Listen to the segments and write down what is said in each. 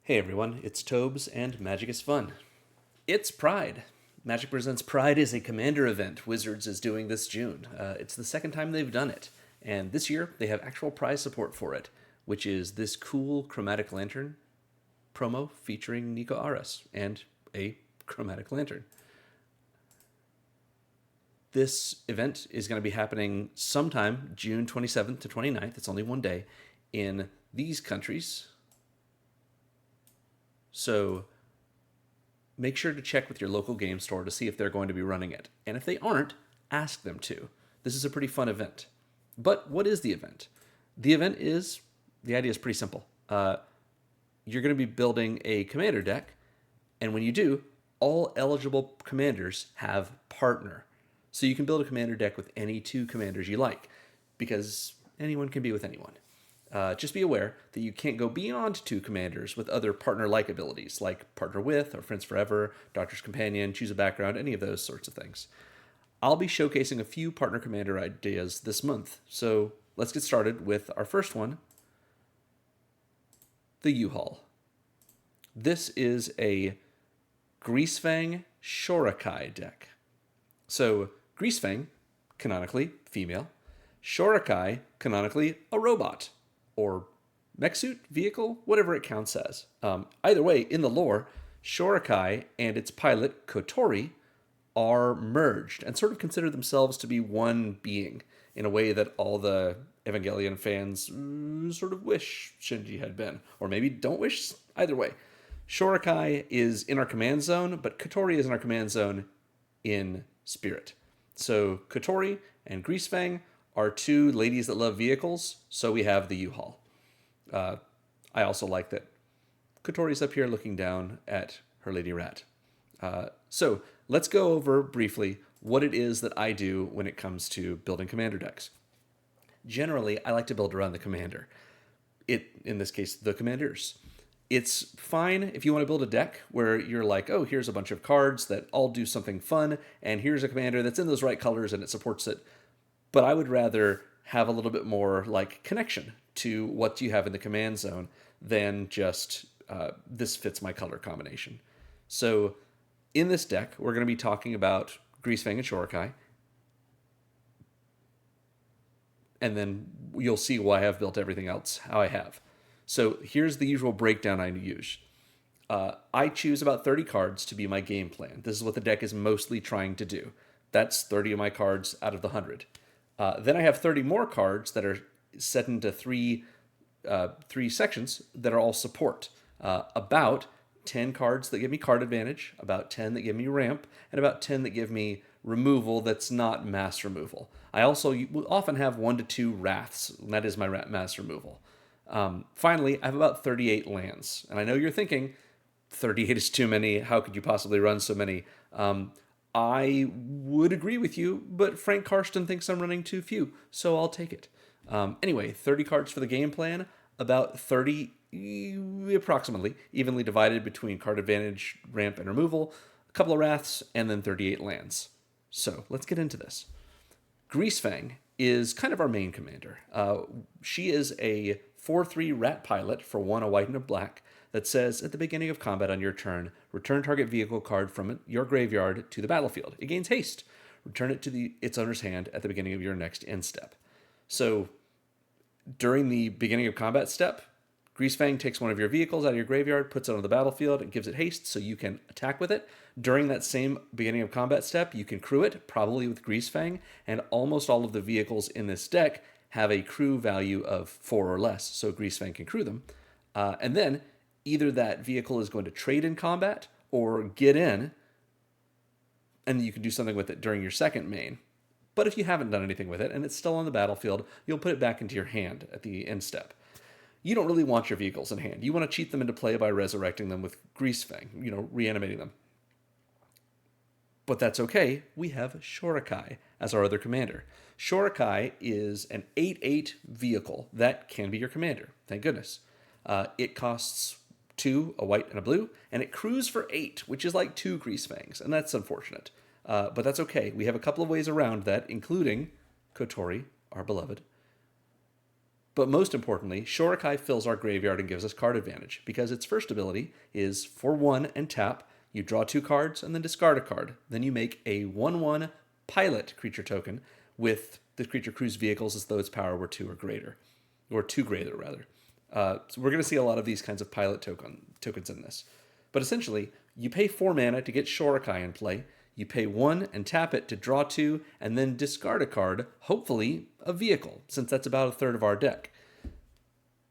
Hey everyone, it's Tobes and Magic is Fun. It's Pride. Magic Presents Pride is a commander event Wizards is doing this June. It's the second time they've done it, and this year they have actual prize support for it, which is this cool Chromatic Lantern promo featuring Nico Aras and a Chromatic Lantern. This event is going to be happening sometime June 27th to 29th. It's only one day in these countries. So make sure to check with your local game store to see if they're going to be running it. And if they aren't, ask them to. This is a pretty fun event. But what is the event? The idea is pretty simple. You're going to be building a commander deck, and when you do, all eligible commanders have partner. So you can build a commander deck with any two commanders you like, because anyone can be with anyone. Just be aware that you can't go beyond two commanders with other partner-like abilities, like Partner With or Friends Forever, Doctor's Companion, Choose a Background, any of those sorts of things. I'll be showcasing a few partner commander ideas this month, so let's get started with our first one, the U-Haul. This is a Greasefang Shorikai deck. So Greasefang, canonically female, Shorikai, canonically a robot, or mech suit, vehicle, whatever it counts as. Either way, in the lore, Shorikai and its pilot, Kotori, are merged and sort of consider themselves to be one being in a way that all the Evangelion fans sort of wish Shinji had been. Or maybe don't wish, either way. Shorikai is in our command zone, but Kotori is in our command zone in spirit. So Kotori and Greasefang are two ladies that love vehicles, so we have the U-Haul. I also like that Kotori's up here looking down at her lady rat. So let's go over briefly what it is that I do when it comes to building commander decks. Generally, I like to build around the commander. In this case, the commanders. It's fine if you want to build a deck where you're like, oh, here's a bunch of cards that all do something fun, and here's a commander that's in those right colors and it supports it. But I would rather have a little bit more like connection to what you have in the command zone than just this fits my color combination. So in this deck, we're going to be talking about Greasefang and Shorikai. And then you'll see why I've built everything else how I have. So here's the usual breakdown I use. I choose about 30 cards to be my game plan. This is what the deck is mostly trying to do. That's 30 of my cards out of the 100. Then I have 30 more cards that are set into three sections that are all support. About 10 cards that give me card advantage, about 10 that give me ramp, and about 10 that give me removal that's not mass removal. I also will often have 1 to 2 wraths, and that is my mass removal. Finally, I have about 38 lands. And I know you're thinking, 38 is too many. How could you possibly run so many? I would agree with you, but Frank Karsten thinks I'm running too few, so I'll take it. Anyway, 30 cards for the game plan, about 30 approximately evenly divided between card advantage, ramp, and removal, a couple of wraths, and then 38 lands. So let's get into this. Greasefang is kind of our main commander. She is a 4/3 rat pilot for 1 a white and a black that says at the beginning of combat on your turn, return target vehicle card from your graveyard to the battlefield. It gains haste. Return it to its owner's hand at the beginning of your next end step. So during the beginning of combat step, Greasefang takes one of your vehicles out of your graveyard, puts it on the battlefield, and gives it haste so you can attack with it. During that same beginning of combat step, you can crew it, probably with Greasefang, and almost all of the vehicles in this deck have a crew value of 4 or less, so Greasefang can crew them. And then either that vehicle is going to trade in combat or get in, and you can do something with it during your second main. But if you haven't done anything with it and it's still on the battlefield, you'll put it back into your hand at the end step. You don't really want your vehicles in hand. You want to cheat them into play by resurrecting them with Greasefang, reanimating them. But that's okay. We have Shorikai as our other commander. Shorikai is an 8/8 vehicle that can be your commander. Thank goodness. It costs 2, a white and a blue, and it crews for 8, which is like 2 Greasefangs, and that's unfortunate. But that's okay. We have a couple of ways around that, including Kotori, our beloved. But most importantly, Shorikai fills our graveyard and gives us card advantage, because its first ability is for 1 and tap, you draw 2 cards and then discard a card. Then you make a 1/1 pilot creature token with the creature crews vehicles as though its power were 2 or greater. Or 2 greater, rather. So we're going to see a lot of these kinds of pilot tokens in this. But essentially, you pay 4 mana to get Shorikai in play. You pay 1 and tap it to draw 2, and then discard a card, hopefully a vehicle, since that's about a third of our deck.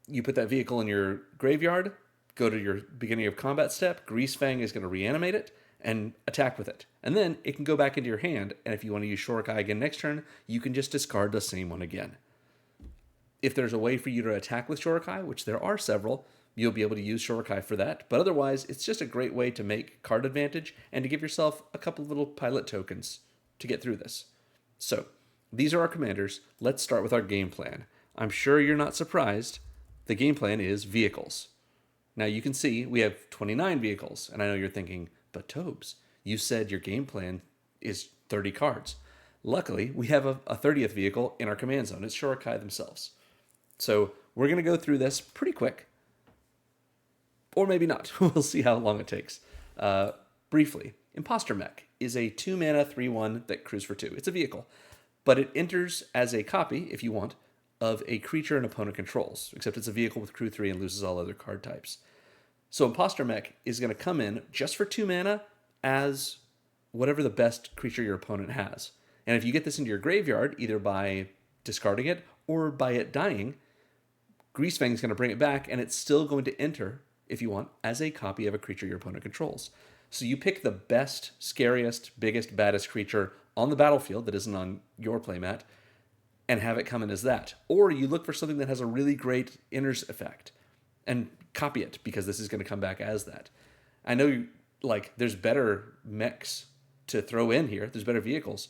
You put that vehicle in your graveyard, go to your beginning of combat step, Greasefang is going to reanimate it, and attack with it. And then it can go back into your hand, and if you want to use Shorikai again next turn, you can just discard the same one again. If there's a way for you to attack with Shorikai, which there are several, you'll be able to use Shorikai for that. But otherwise, it's just a great way to make card advantage and to give yourself a couple of little pilot tokens to get through this. So, these are our commanders. Let's start with our game plan. I'm sure you're not surprised. The game plan is vehicles. Now you can see we have 29 vehicles, and I know you're thinking, but Tobes, you said your game plan is 30 cards. Luckily, we have a 30th vehicle in our command zone. It's Shorikai themselves. So we're going to go through this pretty quick. Or maybe not. We'll see how long it takes. Briefly, Imposter Mech is a 2-mana 3/1 that crews for 2. It's a vehicle, but it enters as a copy, if you want, of a creature an opponent controls, except it's a vehicle with crew 3 and loses all other card types. So Imposter Mech is going to come in just for 2 mana as whatever the best creature your opponent has. And if you get this into your graveyard, either by discarding it or by it dying, Greasefang is going to bring it back, and it's still going to enter, if you want, as a copy of a creature your opponent controls. So you pick the best, scariest, biggest, baddest creature on the battlefield that isn't on your playmat, and have it come in as that. Or you look for something that has a really great enters effect, and copy it, because this is going to come back as that. I know, there's better mechs to throw in here. There's better vehicles.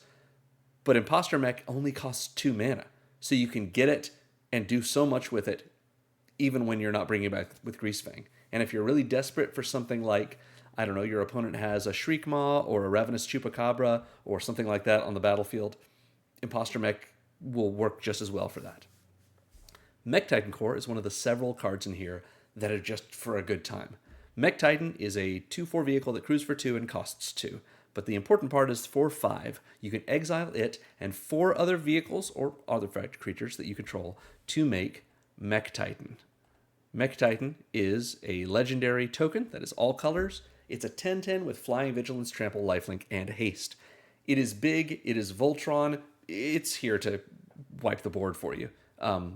But Imposter Mech only costs 2 mana. So you can get it and do so much with it, even when you're not bringing it back with Greasefang. And if you're really desperate for something like, I don't know, your opponent has a Shriek Maw or a Ravenous Chupacabra or something like that on the battlefield, Imposter Mech will work just as well for that. Mech Titan Core is one of the several cards in here that are just for a good time. Mech Titan is a 2/4 vehicle that crews for 2 and costs 2. But the important part is for 5. You can exile it and 4 other vehicles or other creatures that you control to make Mech Titan. Mech Titan is a legendary token that is all colors. It's a 10/10 with Flying, Vigilance, Trample, Lifelink, and Haste. It is big. It is Voltron. It's here to wipe the board for you,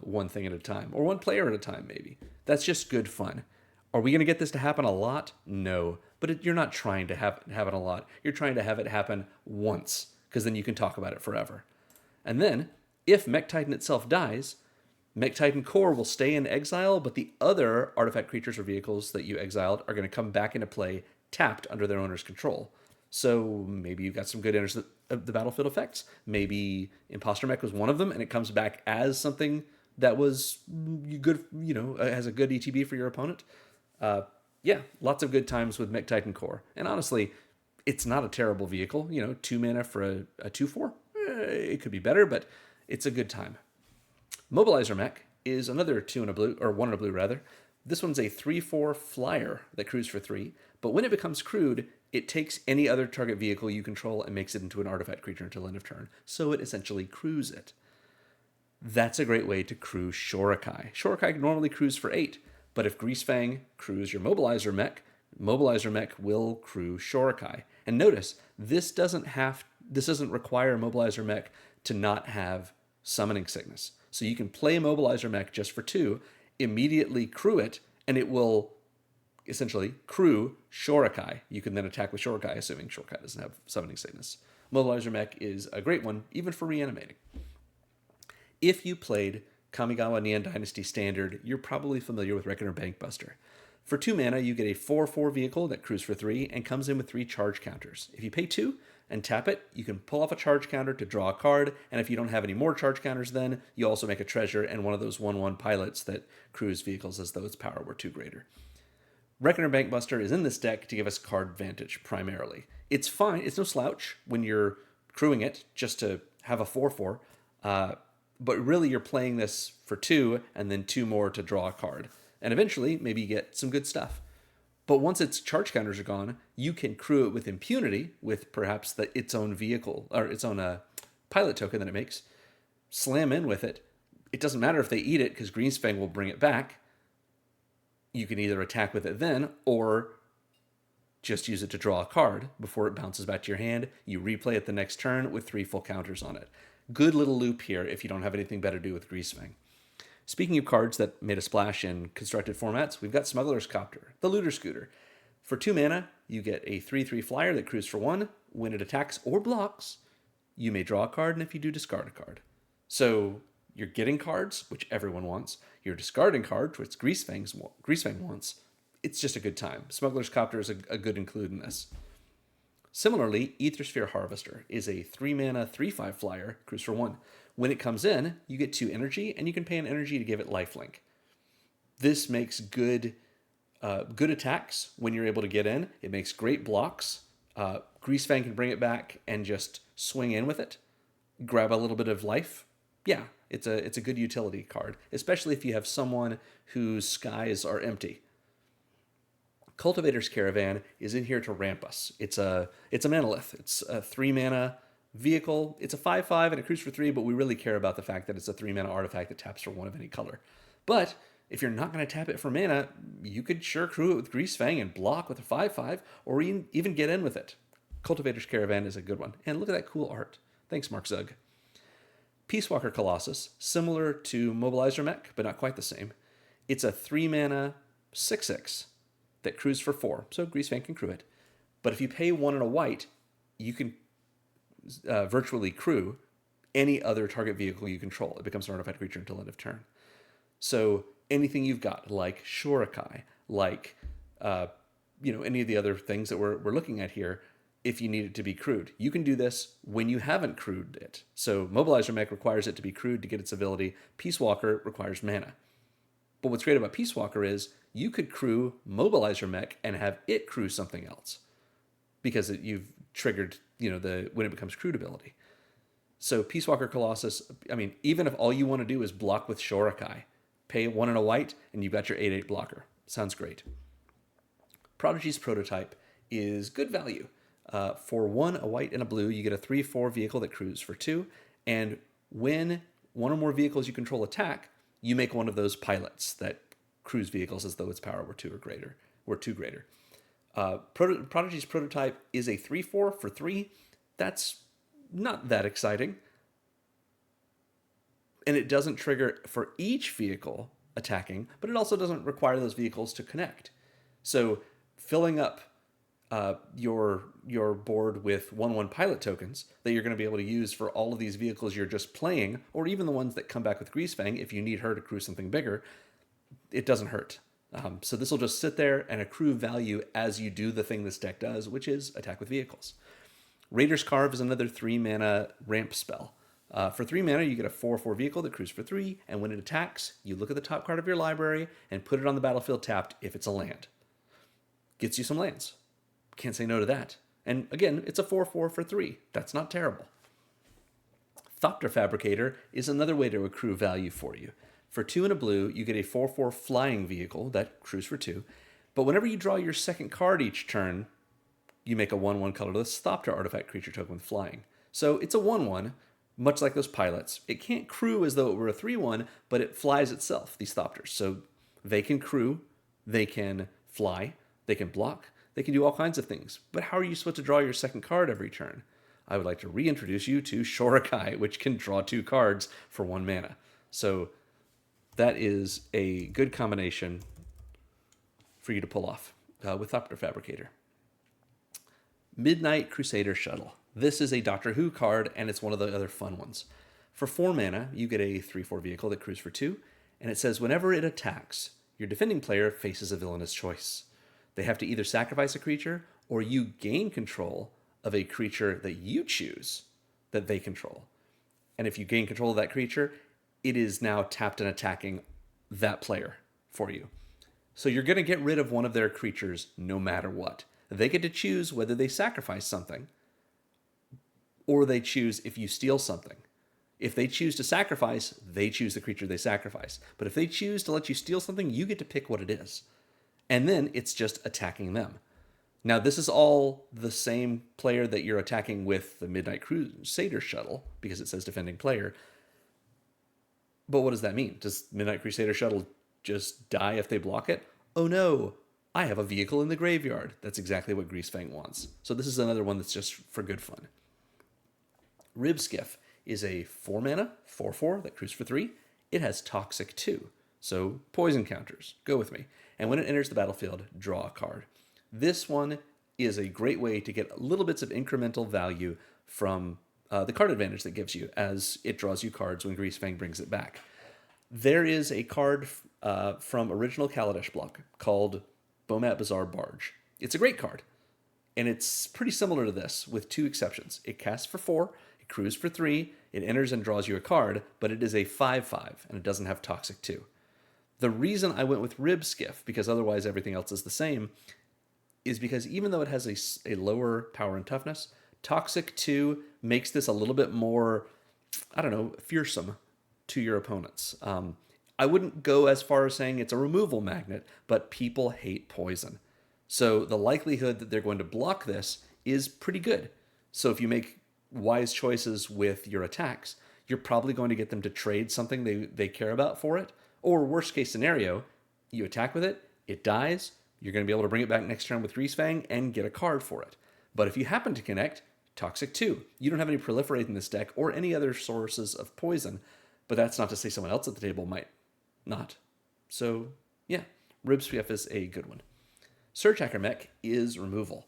one thing at a time, or one player at a time, maybe. That's just good fun. Are we going to get this to happen a lot? No. But you're not trying to have it a lot. You're trying to have it happen once, because then you can talk about it forever. And then, if Mech Titan itself dies, Mech Titan Core will stay in exile, but the other artifact creatures or vehicles that you exiled are going to come back into play tapped under their owner's control. So maybe you've got some good enters of the battlefield effects. Maybe Imposter Mech was one of them, and it comes back as something that was good, has a good ETB for your opponent. Yeah, lots of good times with Mech Titan Core. And honestly, it's not a terrible vehicle. 2 mana for a 2/4. It could be better, but it's a good time. Mobilizer Mech is another 2 and a blue, or 1 and a blue rather. This one's a 3/4 flyer that crews for 3, but when it becomes crewed, it takes any other target vehicle you control and makes it into an artifact creature until end of turn. So it essentially crews it. That's a great way to crew Shorikai. Shorikai normally crews for 8, but if Greasefang crews your Mobilizer Mech will crew Shorikai. And notice, this doesn't require Mobilizer Mech to not have Summoning Sickness. So you can play Mobilizer Mech just for 2, immediately crew it, and it will essentially crew Shorikai. You can then attack with Shorikai, assuming Shorikai doesn't have Summoning Sickness. Mobilizer Mech is a great one, even for reanimating. If you played Kamigawa Neon Dynasty Standard, you're probably familiar with Reckoner Bankbuster. For 2 mana, you get a 4/4 vehicle that crews for 3 and comes in with 3 charge counters. If you pay 2 and tap it, you can pull off a charge counter to draw a card, and if you don't have any more charge counters then, you also make a treasure and one of those 1/1 pilots that crews vehicles as though its power were 2 greater. Reckoner Bankbuster is in this deck to give us card advantage, primarily. It's fine, it's no slouch when you're crewing it, just to have a 4/4. But really, you're playing this for 2 and then 2 more to draw a card. And eventually, maybe you get some good stuff. But once its charge counters are gone, you can crew it with impunity, with perhaps its own vehicle, or its own pilot token that it makes, slam in with it. It doesn't matter if they eat it, because Greasefang will bring it back. You can either attack with it then, or just use it to draw a card before it bounces back to your hand. You replay it the next turn with 3 full counters on it. Good little loop here if you don't have anything better to do with Greasefang. Speaking of cards that made a splash in constructed formats, we've got Smuggler's Copter, the Looter Scooter. For 2 mana, you get a 3/3 flyer that crews for 1. When it attacks or blocks, you may draw a card, and if you do, discard a card. So you're getting cards, which everyone wants. You're discarding cards, which Greasefang wants. It's just a good time. Smuggler's Copter is a good include in this. Similarly, Aethersphere Harvester is a 3 mana 3/5 flyer, crews for 1. When it comes in, you get 2 energy, and you can pay an energy to give it lifelink. This makes good attacks when you're able to get in. It makes great blocks. Greasefang can bring it back and just swing in with it, grab a little bit of life. Yeah, it's a good utility card, especially if you have someone whose skies are empty. Cultivator's Caravan is in here to ramp us. It's a manalith. It's a 3 mana vehicle. It's a 5/5 and it crews for 3, but we really care about the fact that it's a 3 mana artifact that taps for 1 of any color. But if you're not going to tap it for mana, you could sure crew it with Greasefang and block with a 5/5, or even get in with it. Cultivator's Caravan is a good one. And look at that cool art. Thanks, Mark Zug. Peace Walker Colossus, similar to Mobilizer Mech, but not quite the same. It's a 3 mana 6/6 that crews for 4, so Greasefang can crew it. But if you pay 1 and a white, you can virtually crew any other target vehicle you control. It becomes an artifact creature until end of turn. So anything you've got, like Shorikai, like any of the other things that we're looking at here, if you need it to be crewed, you can do this when you haven't crewed it. So Mobilizer Mech requires it to be crewed to get its ability. Peace Walker requires mana. But what's great about Peace Walker is you could crew Mobilizer Mech and have it crew something else, because you've triggered when it becomes crewed ability. So Peace Walker Colossus, even if all you want to do is block with Shorikai, pay 1 and a white, and you've got your 8/8 blocker. Sounds great. Prodigy's Prototype is good value. For 1, a white, and a blue, you get a 3/4 vehicle that crews for 2, and when 1 or more vehicles you control attack, you make one of those pilots that cruise vehicles as though its power were 2 or greater. Prodigy's Prototype is a 3/4 for 3. That's not that exciting. And it doesn't trigger for each vehicle attacking, but it also doesn't require those vehicles to connect. So filling up your board with 1/1 pilot tokens that you're going to be able to use for all of these vehicles you're just playing, or even the ones that come back with Greasefang if you need her to crew something bigger, it doesn't hurt. So this will just sit there and accrue value as you do the thing this deck does, which is attack with vehicles. Raider's Carve is another 3 mana ramp spell. For 3 mana, you get a 4/4 vehicle that crews for 3, and when it attacks, you look at the top card of your library and put it on the battlefield tapped if it's a land. Gets you some lands. Can't say no to that. And again, it's a 4/4 for 3. That's not terrible. Thopter Fabricator is another way to accrue value for you. For 2 and a blue, you get a 4/4 flying vehicle that crews for 2. But whenever you draw your second card each turn, you make a 1/1 colorless Thopter artifact creature token with flying. So it's a 1/1, much like those pilots. It can't crew as though it were a 3/1, but it flies itself, these Thopters. So they can crew, they can fly, they can block, they can do all kinds of things. But how are you supposed to draw your second card every turn? I would like to reintroduce you to Shorikai, which can draw 2 cards for 1 mana. So that is a good combination for you to pull off with Thopter Fabricator. Midnight Crusader Shuttle. This is a Doctor Who card, and it's one of the other fun ones. For 4 mana, you get a 3/4 vehicle that crews for 2, and it says whenever it attacks, your defending player faces a villainous choice. They have to either sacrifice a creature, or you gain control of a creature that you choose that they control. And if you gain control of that creature, it is now tapped and attacking that player for you. So you're going to get rid of one of their creatures no matter what. They get to choose whether they sacrifice something, or they choose if you steal something. If they choose to sacrifice, they choose the creature they sacrifice. But if they choose to let you steal something, you get to pick what it is. And then it's just attacking them. Now, this is all the same player that you're attacking with the Midnight Crusader shuttle, because it says defending player. But what does that mean? Does Midnight Crusader shuttle just die if they block it? Oh no, I have a vehicle in the graveyard. That's exactly what Greasefang wants. So this is another one that's just for good fun. Ribskiff is a 4-mana, 4/4 that crews for 3. It has Toxic 2, so poison counters. Go with me. And when it enters the battlefield, draw a card. This one is a great way to get little bits of incremental value from the card advantage that gives you as it draws you cards when Greasefang brings it back. There is a card from original Kaladesh block called Bomat Bazaar Barge. It's a great card, and it's pretty similar to this with 2 exceptions. It casts for 4, it crews for 3, it enters and draws you a card, but it is a 5/5, and it doesn't have Toxic 2. The reason I went with Ribskiff, because otherwise everything else is the same, is because even though it has a lower power and toughness, Toxic 2 makes this a little bit more, fearsome to your opponents. I wouldn't go as far as saying it's a removal magnet, but people hate poison. So the likelihood that they're going to block this is pretty good. So if you make wise choices with your attacks, you're probably going to get them to trade something they care about for it. Or worst case scenario, you attack with it, it dies, you're going to be able to bring it back next turn with Greasefang and get a card for it. But if you happen to connect, Toxic 2. You don't have any Proliferate in this deck or any other sources of poison, but that's not to say someone else at the table might not. So, yeah, Ribskiff is a good one. Surge Hacker Mech is removal.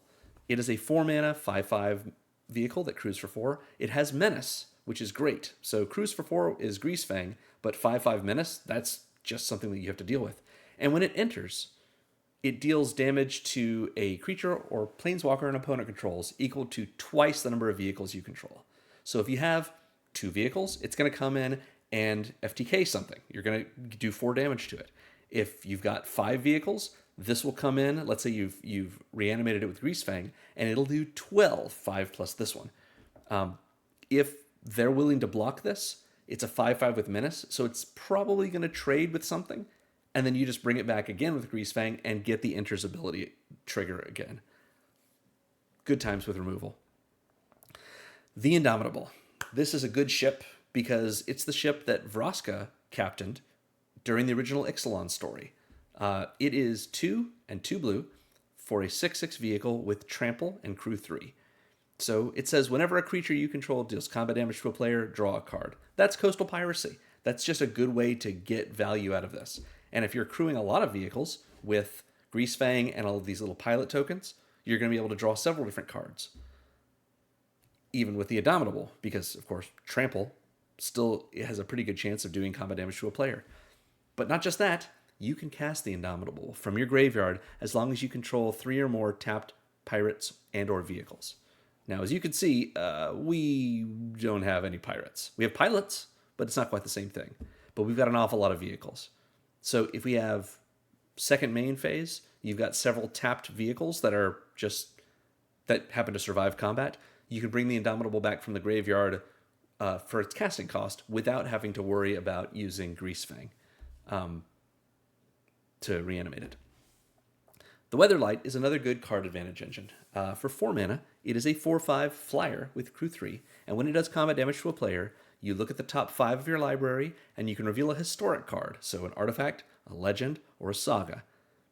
It is a 4-mana, 5/5 vehicle that crews for 4. It has Menace, which is great. So cruise for 4 is Greasefang, but 5/5 Menace, that's just something that you have to deal with. And when it enters, it deals damage to a creature or planeswalker an opponent controls equal to twice the number of vehicles you control. So if you have 2 vehicles, it's going to come in and FTK something. You're going to do 4 damage to it. If you've got 5 vehicles, this will come in. Let's say you've reanimated it with Greasefang, and it'll do 12, 5 plus this one. If they're willing to block this, it's a 5/5 with Menace, so it's probably going to trade with something, and then you just bring it back again with Greasefang and get the Enters ability trigger again. Good times with removal. The Indomitable. This is a good ship because it's the ship that Vraska captained during the original Ixalan story. It is 2 and 2 blue for a 6/6 vehicle with trample and crew 3. So it says whenever a creature you control deals combat damage to a player, draw a card. That's Coastal Piracy. That's just a good way to get value out of this. And if you're crewing a lot of vehicles with Greasefang and all of these little pilot tokens, you're going to be able to draw several different cards. Even with the Indomitable, because, of course, Trample still has a pretty good chance of doing combat damage to a player. But not just that, you can cast the Indomitable from your graveyard as long as you control 3 or more tapped pirates and or vehicles. Now, as you can see, we don't have any pirates. We have pilots, but it's not quite the same thing. But we've got an awful lot of vehicles. So if we have second main phase, you've got several tapped vehicles that happen to survive combat. You can bring the Indomitable back from the graveyard for its casting cost without having to worry about using Greasefang to reanimate it. The Weatherlight is another good card advantage engine. For 4 mana, it is a 4/5 flyer with crew 3, and when it does combat damage to a player, you look at the top 5 of your library, and you can reveal a historic card, so an artifact, a legend, or a saga.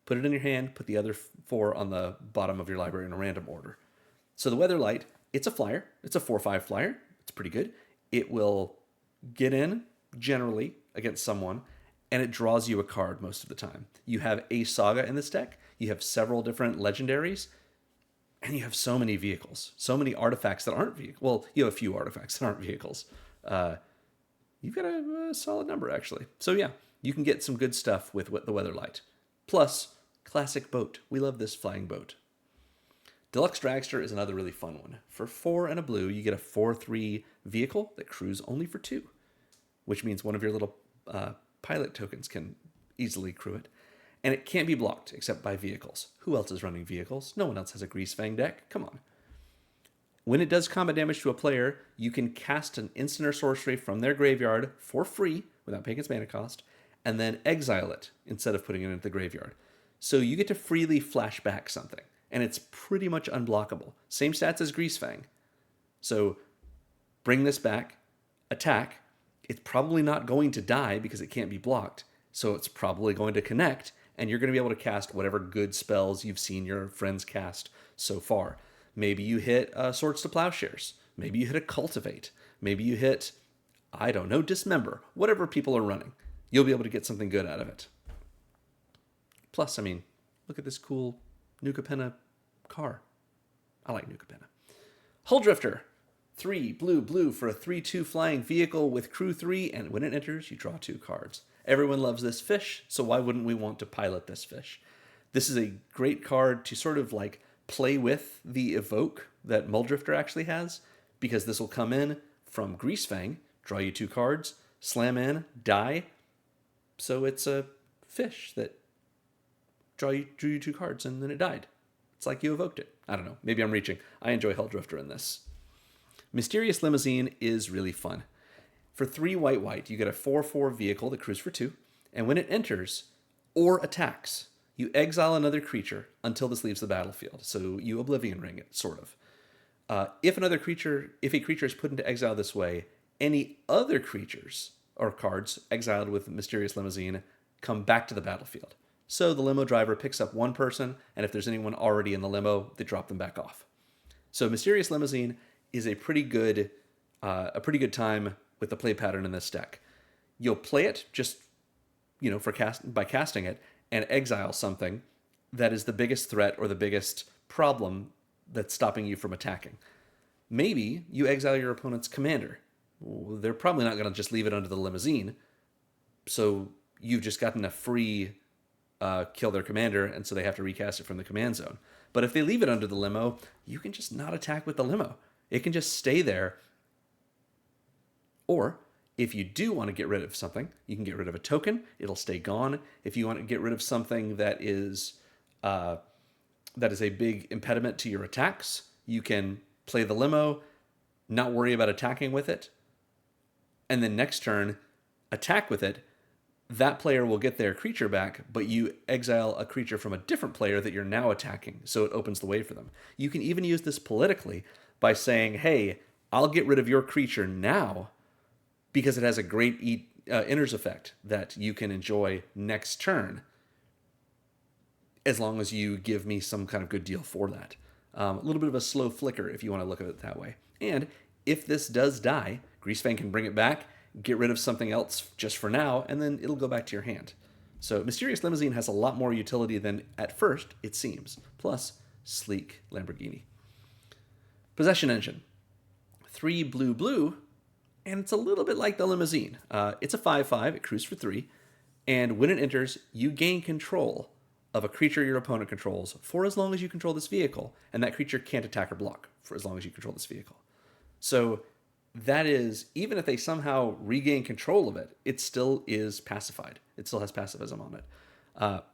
Put it in your hand, put the other 4 on the bottom of your library in a random order. So the Weatherlight, it's a flyer. It's a 4/5 flyer. It's pretty good. It will get in, generally, against someone, and it draws you a card most of the time. You have a saga in this deck. You have several different legendaries, and you have so many vehicles, so many artifacts that aren't vehicles. Well, you have a few artifacts that aren't vehicles. You've got a solid number, actually. So yeah, you can get some good stuff with the Weatherlight. Plus, classic boat. We love this flying boat. Deluxe Dragster is another really fun one. For 4 and a blue, you get a 4/3 vehicle that crews only for 2, which means one of your little pilot tokens can easily crew it. And it can't be blocked except by vehicles. Who else is running vehicles? No one else has a Greasefang deck. Come on. When it does combat damage to a player, you can cast an instant or sorcery from their graveyard for free without paying its mana cost, and then exile it instead of putting it into the graveyard. So you get to freely flash back something, and it's pretty much unblockable. Same stats as Greasefang. So bring this back, attack. It's probably not going to die because it can't be blocked, so it's probably going to connect, and you're going to be able to cast whatever good spells you've seen your friends cast so far. Maybe you hit Swords to Plowshares. Maybe you hit a Cultivate. Maybe you hit, I don't know, Dismember. Whatever people are running, you'll be able to get something good out of it. Plus, I mean, look at this cool Nuka Penna car. I like Nuka Penna. Hull Drifter. 3 blue for a 3/2 flying vehicle with crew 3, and when it enters, you draw 2 cards. Everyone loves this fish, so why wouldn't we want to pilot this fish? This is a great card to sort of like play with the evoke that Mulldrifter actually has, because this will come in from Greasefang, draw you 2 cards, slam in, die. So it's a fish that drew you 2 cards and then it died. It's like you evoked it. I don't know. Maybe I'm reaching. I enjoy Hull Drifter in this. Mysterious Limousine is really fun. For 3 white, you get a 4/4 vehicle that crews for 2, and when it enters or attacks, you exile another creature until this leaves the battlefield. So you Oblivion Ring it, sort of. If a creature is put into exile this way, any other creatures or cards exiled with Mysterious Limousine come back to the battlefield. So the limo driver picks up 1 person, and if there's anyone already in the limo, they drop them back off. So Mysterious Limousine is a pretty good time with the play pattern in this deck. You'll play it just, by casting it, and exile something that is the biggest threat or the biggest problem that's stopping you from attacking. Maybe you exile your opponent's commander. They're probably not going to just leave it under the limousine, so you've just gotten a free kill their commander, and so they have to recast it from the command zone. But if they leave it under the limo, you can just not attack with the limo. It can just stay there. Or if you do want to get rid of something, you can get rid of a token. It'll stay gone. If you want to get rid of something that is a big impediment to your attacks, you can play the limo, not worry about attacking with it, and then next turn, attack with it. That player will get their creature back, but you exile a creature from a different player that you're now attacking, so it opens the way for them. You can even use this politically by saying, hey, I'll get rid of your creature now because it has a great enters effect that you can enjoy next turn, as long as you give me some kind of good deal for that. A little bit of a slow flicker if you want to look at it that way. And if this does die, Greasefang can bring it back, get rid of something else just for now, and then it'll go back to your hand. So Mysterious Limousine has a lot more utility than at first it seems. Plus, sleek Lamborghini. Possession Engine. 3 blue, and it's a little bit like the limousine. It's a 5/5, it crews for 3, and when it enters, you gain control of a creature your opponent controls for as long as you control this vehicle, and that creature can't attack or block for as long as you control this vehicle. So that is, even if they somehow regain control of it, it still is pacified. It still has pacifism on it.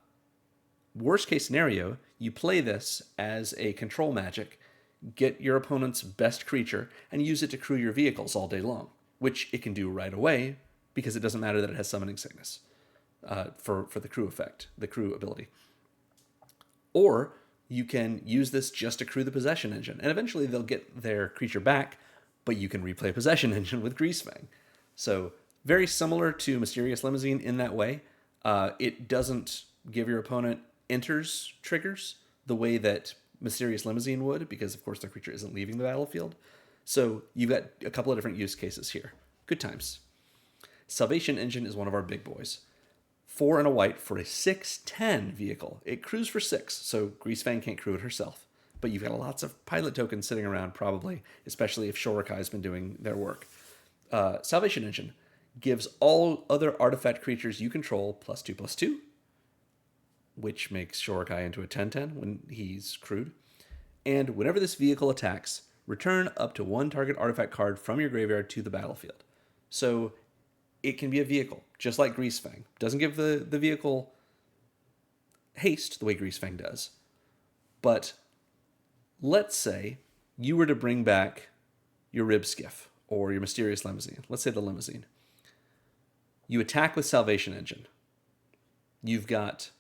Worst case scenario, you play this as a control magic, get your opponent's best creature, and use it to crew your vehicles all day long, which it can do right away because it doesn't matter that it has Summoning Sickness for the crew effect, the crew ability. Or you can use this just to crew the Possession Engine, and eventually they'll get their creature back, but you can replay Possession Engine with Greasefang. So very similar to Mysterious Limousine in that way. It doesn't give your opponent enters triggers the way that Mysterious Limousine would, because of course their creature isn't leaving the battlefield. So you've got a couple of different use cases here. Good times. Salvation Engine is one of our big boys. 4 and a white for a 6/10 vehicle. It crews for 6, so Greasefang can't crew it herself. But you've got lots of pilot tokens sitting around, probably, especially if Shorikai has been doing their work. Salvation Engine gives all other artifact creatures you control +2/+2, which makes Shorikai into a 10/10 when he's crewed. And whenever this vehicle attacks, return up to 1 target artifact card from your graveyard to the battlefield. So it can be a vehicle, just like Greasefang. Doesn't give the vehicle haste the way Greasefang does. But let's say you were to bring back your Rib Skiff or your Mysterious Limousine, let's say the Limousine, you attack with Salvation Engine. You've got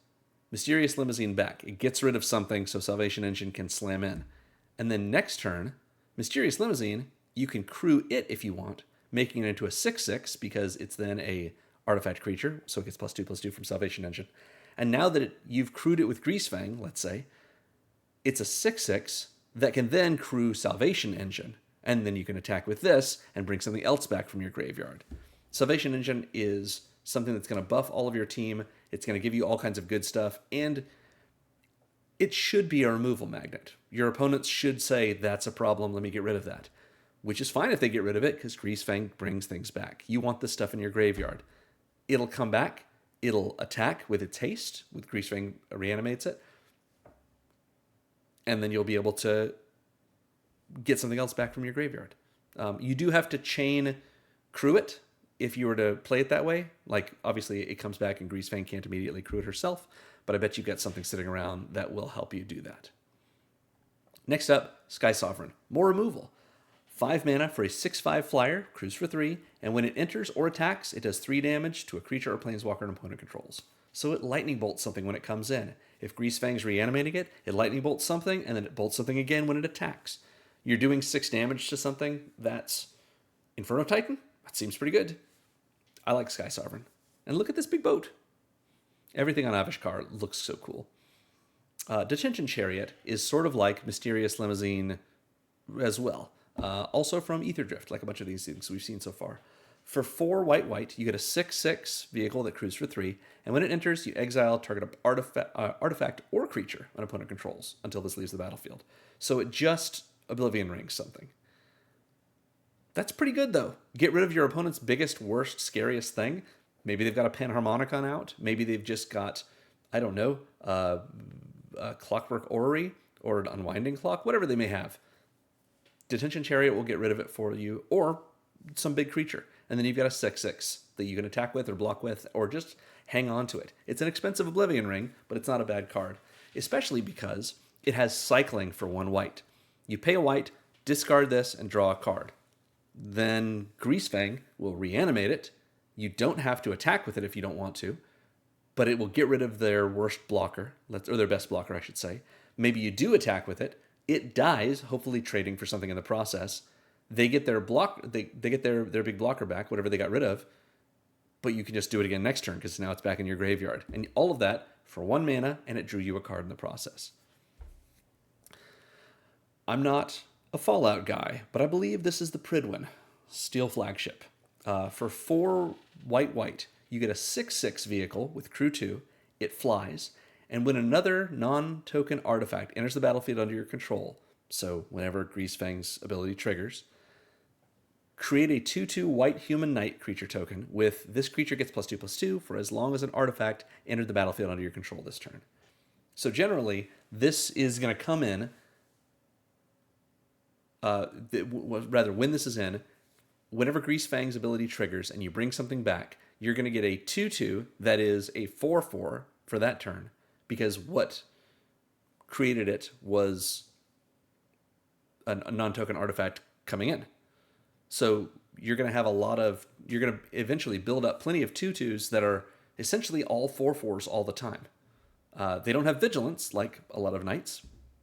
Mysterious Limousine back. It gets rid of something so Salvation Engine can slam in. And then next turn, Mysterious Limousine, you can crew it if you want, making it into a 6/6 because it's then a artifact creature, so it gets +2/+2 from Salvation Engine. And now that you've crewed it with Greasefang, let's say, it's a 6/6 that can then crew Salvation Engine. And then you can attack with this and bring something else back from your graveyard. Salvation Engine is something that's going to buff all of your team. It's going to give you all kinds of good stuff. And it should be a removal magnet. Your opponents should say, that's a problem, let me get rid of that. Which is fine if they get rid of it, because Greasefang brings things back. You want this stuff in your graveyard. It'll come back. It'll attack with its haste, with Greasefang reanimates it. And then you'll be able to get something else back from your graveyard. You do have to chain crew it if you were to play it that way. Like, obviously, it comes back and Greasefang can't immediately crew it herself, but I bet you've got something sitting around that will help you do that. Next up, Sky Sovereign. More removal. 5 mana for a 6/5 flyer, crews for 3, and when it enters or attacks, it does 3 damage to a creature or planeswalker an opponent controls. So it lightning bolts something when it comes in. If Greasefang's reanimating it, it lightning bolts something, and then it bolts something again when it attacks. You're doing 6 damage to something that's Inferno Titan? That seems pretty good. I like Sky Sovereign. And look at this big boat. Everything on Avishkar looks so cool. Detention Chariot is sort of like Mysterious Limousine as well. Also from Aetherdrift, like a bunch of these things we've seen so far. For 4 white, you get a 6/6 vehicle that crews for 3, and when it enters, you exile target artifact or creature an opponent controls until this leaves the battlefield. So it just Oblivion Rings something. That's pretty good, though. Get rid of your opponent's biggest, worst, scariest thing. Maybe they've got a Panharmonicon out. Maybe they've just got, I don't know, a Clockwork Orrery or an Unwinding Clock, whatever they may have. Detention Chariot will get rid of it for you, or some big creature. And then you've got a 6/6 that you can attack with or block with, or just hang on to it. It's an expensive Oblivion Ring, but it's not a bad card, especially because it has cycling for 1 white. You pay a white, discard this, and draw a card. Then Greasefang will reanimate it. You don't have to attack with it if you don't want to, but it will get rid of their worst blocker, or their best blocker, I should say. Maybe you do attack with it. It dies, hopefully trading for something in the process. They get their they get their big blocker back, whatever they got rid of, but you can just do it again next turn because now it's back in your graveyard. And all of that for 1 mana, and it drew you a card in the process. I'm not a Fallout guy, but I believe this is the Pridwin, Steel Flagship. For 4 white, you get a 6/6 vehicle with crew 2. It flies, and when another non-token artifact enters the battlefield under your control, so whenever Greasefang's ability triggers, create a 2/2 white human knight creature token with this creature gets +2/+2 for as long as an artifact entered the battlefield under your control this turn. So generally, this is going to come in, when this is in, whenever Greasefang's ability triggers and you bring something back, you're going to get a 2/2 that is a 4/4 for that turn, because what created it was a non-token artifact coming in. So you're going to have you're going to eventually build up plenty of 2/2s that are essentially all 4/4s all the time. They don't have vigilance like a lot of knights,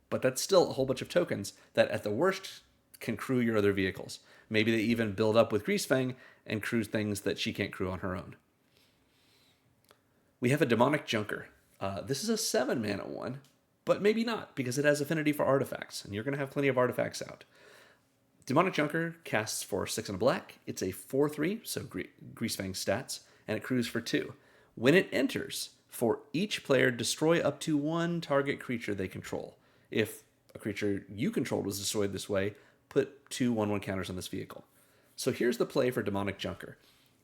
but that's still a whole bunch of tokens that at the worst can crew your other vehicles. Maybe they even build up with Greasefang and crew things that she can't crew on her own. We have a Demonic Junker. This is a 7 mana one, but maybe not, because it has affinity for artifacts, and you're going to have plenty of artifacts out. Demonic Junker casts for 6 and a black. It's a 4/3, so Greasefang stats, and it crews for 2. When it enters, for each player, destroy up to 1 target creature they control. If a creature you controlled was destroyed this way, put 2 1/1 counters on this vehicle. So here's the play for Demonic Junker.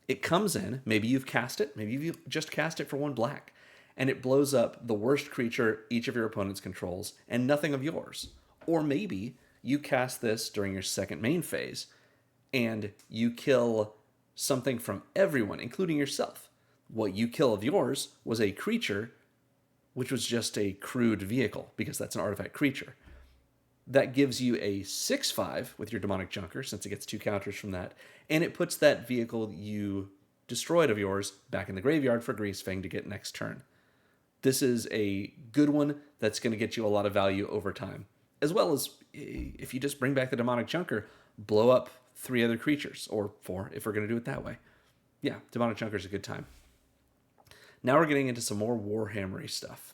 It comes in, maybe you've cast it, maybe you've just cast it for 1 black, and it blows up the worst creature each of your opponents controls, and nothing of yours. Or maybe you cast this during your second main phase, and you kill something from everyone, including yourself. What you kill of yours was a creature, which was just a crewed vehicle, because that's an artifact creature. That gives you a 6/5 with your Demonic Junker, since it gets 2 counters from that, and it puts that vehicle you destroyed of yours back in the graveyard for Greasefang to get next turn. This is a good one that's going to get you a lot of value over time. As well as, if you just bring back the Demonic Junker, blow up 3 other creatures, or 4 if we're going to do it that way. Yeah, Demonic Junker is a good time. Now we're getting into some more Warhammery stuff.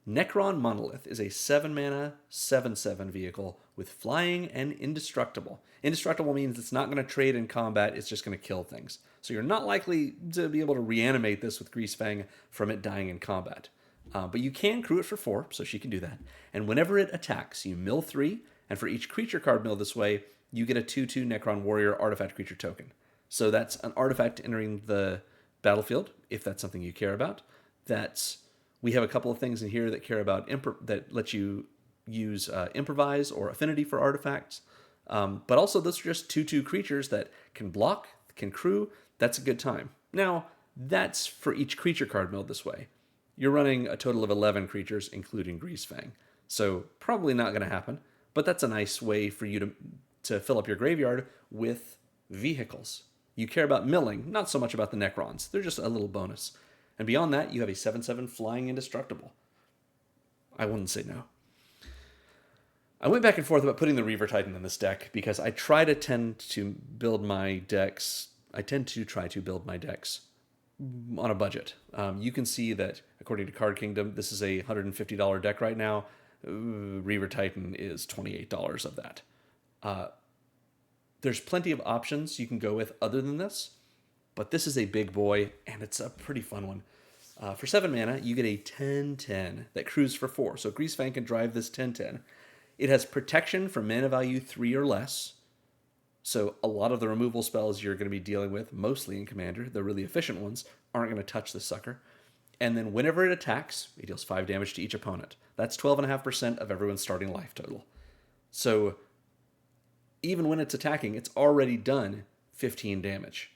Necron Monolith is a 7 mana, 7/7 vehicle with flying and indestructible. Indestructible means it's not going to trade in combat, it's just going to kill things. So you're not likely to be able to reanimate this with Greasefang from it dying in combat. But you can crew it for 4, so she can do that. And whenever it attacks, you mill 3, and for each creature card milled this way, you get a 2/2 Necron Warrior artifact creature token. So that's an artifact entering the battlefield, if that's something you care about. We have a couple of things in here that care about that let you use improvise or affinity for artifacts. But also, those are just 2/2 creatures that can block, can crew. That's a good time. Now, that's for each creature card milled this way. You're running a total of 11 creatures, including Greasefang. So probably not going to happen. But that's a nice way for you to fill up your graveyard with vehicles. You care about milling, not so much about the Necrons. They're just a little bonus. And beyond that, you have a 7/7 flying indestructible. I wouldn't say no. I went back and forth about putting the Reaver Titan in this deck because I tend to build my decks on a budget. You can see that, according to Card Kingdom, this is a $150 deck right now. Reaver Titan is $28 of that. There's plenty of options you can go with other than this, but this is a big boy, and it's a pretty fun one. For 7 mana, you get a 10/10 that crews for 4. So Greasefang can drive this 10/10. It has protection for mana value 3 or less. So a lot of the removal spells you're going to be dealing with, mostly in Commander, the really efficient ones, aren't going to touch this sucker. And then whenever it attacks, it deals 5 damage to each opponent. That's 12.5% of everyone's starting life total. So even when it's attacking, it's already done 15 damage.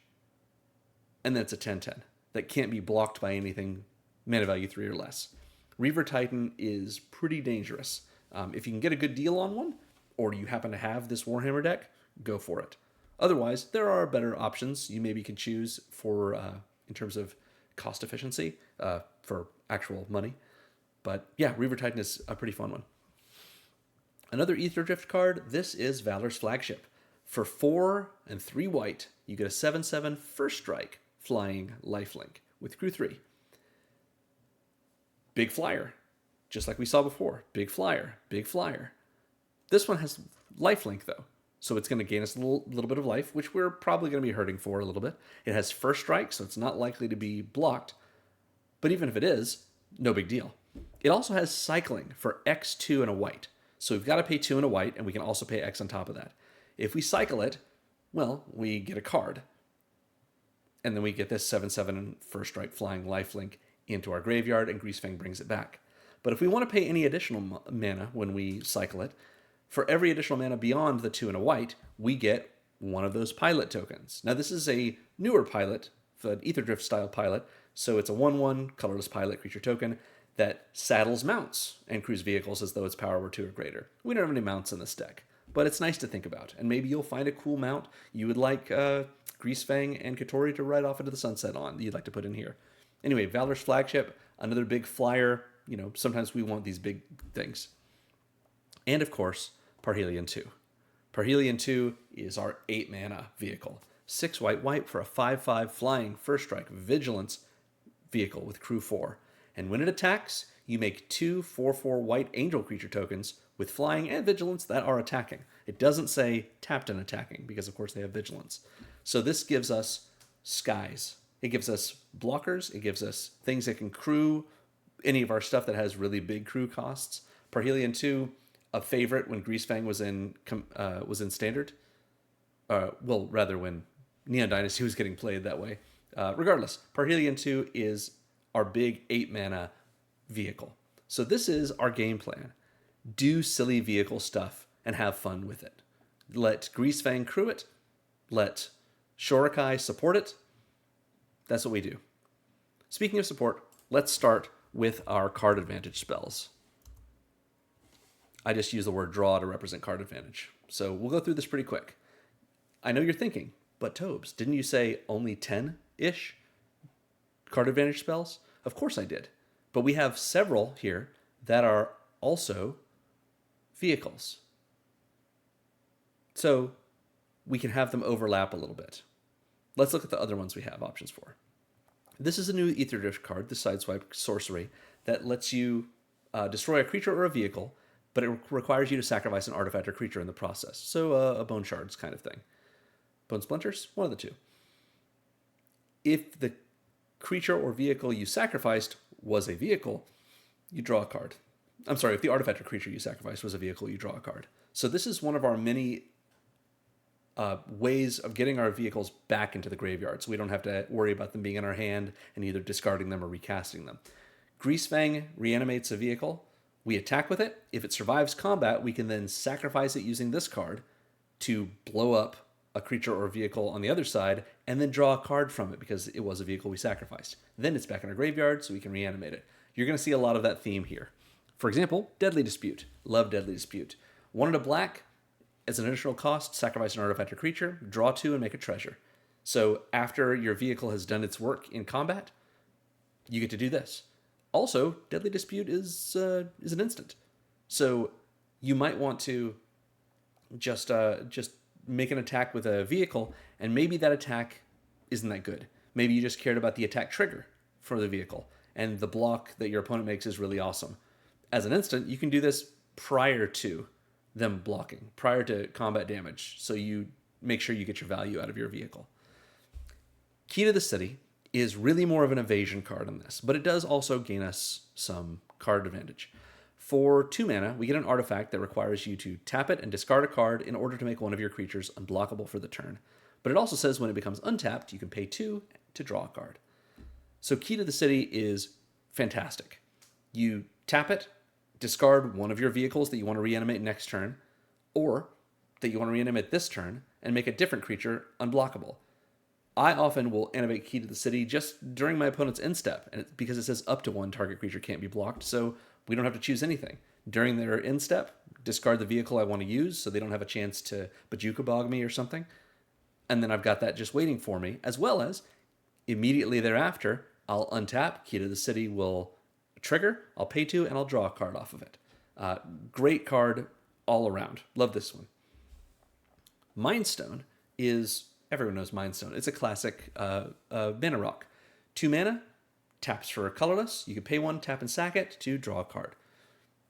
And then it's a 10/10 that can't be blocked by anything mana value 3 or less. Reaver Titan is pretty dangerous. If you can get a good deal on one, or you happen to have this Warhammer deck, go for it. Otherwise, there are better options you maybe can choose for in terms of cost efficiency for actual money. But yeah, Reaver Titan is a pretty fun one. Another Ether Drift card, this is Valor's Flagship. For 4 and 3 white, you get a 7/7 First Strike flying lifelink with crew 3. Big flyer, just like we saw before. Big flyer, big flyer. This one has lifelink though, so it's going to gain us a little bit of life, which we're probably going to be hurting for a little bit. It has First Strike, so it's not likely to be blocked, but even if it is, no big deal. It also has cycling for X2 and a white. So we've got to pay 2 and a white, and we can also pay X on top of that. If we cycle it, well, we get a card. And then we get this 7/7 First Strike flying lifelink into our graveyard, and Greasefang brings it back. But if we want to pay any additional mana when we cycle it, for every additional mana beyond the 2 and a white, we get one of those pilot tokens. Now, this is a newer pilot, an Ether Drift style pilot, so it's a 1/1 colorless pilot creature token that saddles mounts and crews vehicles as though its power were 2 or greater. We don't have any mounts in this deck, but it's nice to think about. And maybe you'll find a cool mount you would like Greasefang and Katori to ride off into the sunset on that you'd like to put in here. Anyway, Valor's Flagship, another big flyer. You know, sometimes we want these big things. And of course, Parhelion 2. Parhelion 2 is our 8 mana vehicle. 6 white for a 5/5 flying First Strike Vigilance vehicle with crew 4. And when it attacks, you make 2 4/4 white angel creature tokens with flying and vigilance that are attacking. It doesn't say tapped and attacking because, of course, they have vigilance. So this gives us skies. It gives us blockers. It gives us things that can crew any of our stuff that has really big crew costs. Parhelion 2, a favorite when Greasefang was in Standard. Well, rather when Neon Dynasty was getting played that way. Regardless, Parhelion 2 is our big 8 mana vehicle. So this is our game plan. Do silly vehicle stuff and have fun with it. Let Greasefang crew it. Let Shorikai support it. That's what we do. Speaking of support, let's start with our card advantage spells. I just use the word draw to represent card advantage. So we'll go through this pretty quick. I know you're thinking, but Tobes, didn't you say only 10-ish card advantage spells? Of course I did. But we have several here that are also vehicles. So we can have them overlap a little bit. Let's look at the other ones we have options for. This is a new Ether Drift card, the Sideswipe sorcery, that lets you destroy a creature or a vehicle, but it requires you to sacrifice an artifact or creature in the process. So a bone shards kind of thing. Bone splinters? One of the two. If the creature or vehicle you sacrificed was a vehicle, you draw a card. I'm sorry, if the artifact or creature you sacrificed was a vehicle, you draw a card. So this is one of our many ways of getting our vehicles back into the graveyard, so we don't have to worry about them being in our hand and either discarding them or recasting them. Greasefang reanimates a vehicle. We attack with it. If it survives combat, we can then sacrifice it using this card to blow up a creature or vehicle on the other side and then draw a card from it because it was a vehicle we sacrificed. Then it's back in our graveyard, so we can reanimate it. You're going to see a lot of that theme here. For example, Deadly Dispute. Love Deadly Dispute. 1 and a black, as an additional cost, sacrifice an artifact or creature, draw 2 and make a treasure. So after your vehicle has done its work in combat, you get to do this. Also, Deadly Dispute is an instant. So you might want to just make an attack with a vehicle, and maybe that attack isn't that good. Maybe you just cared about the attack trigger for the vehicle, and the block that your opponent makes is really awesome. As an instant, you can do this prior to them blocking, prior to combat damage, so you make sure you get your value out of your vehicle. Key to the City is really more of an evasion card on this, but it does also gain us some card advantage. For 2 mana, we get an artifact that requires you to tap it and discard a card in order to make one of your creatures unblockable for the turn. But it also says when it becomes untapped, you can pay 2 to draw a card. So Key to the City is fantastic. You tap it, discard one of your vehicles that you want to reanimate next turn, or that you want to reanimate this turn, and make a different creature unblockable. I often will animate Key to the City just during my opponent's end step, and it's because it says up to 1 target creature can't be blocked, so we don't have to choose anything. During their end step, discard the vehicle I want to use so they don't have a chance to Bajuka Bog me or something, and then I've got that just waiting for me, as well as immediately thereafter, I'll untap, Key to the City will trigger, I'll pay 2, and I'll draw a card off of it. Great card all around. Love this one. Mind Stone is, everyone knows Mind Stone. It's a classic mana rock. 2 mana, taps for colorless. You can pay 1, tap and sack it to draw a card.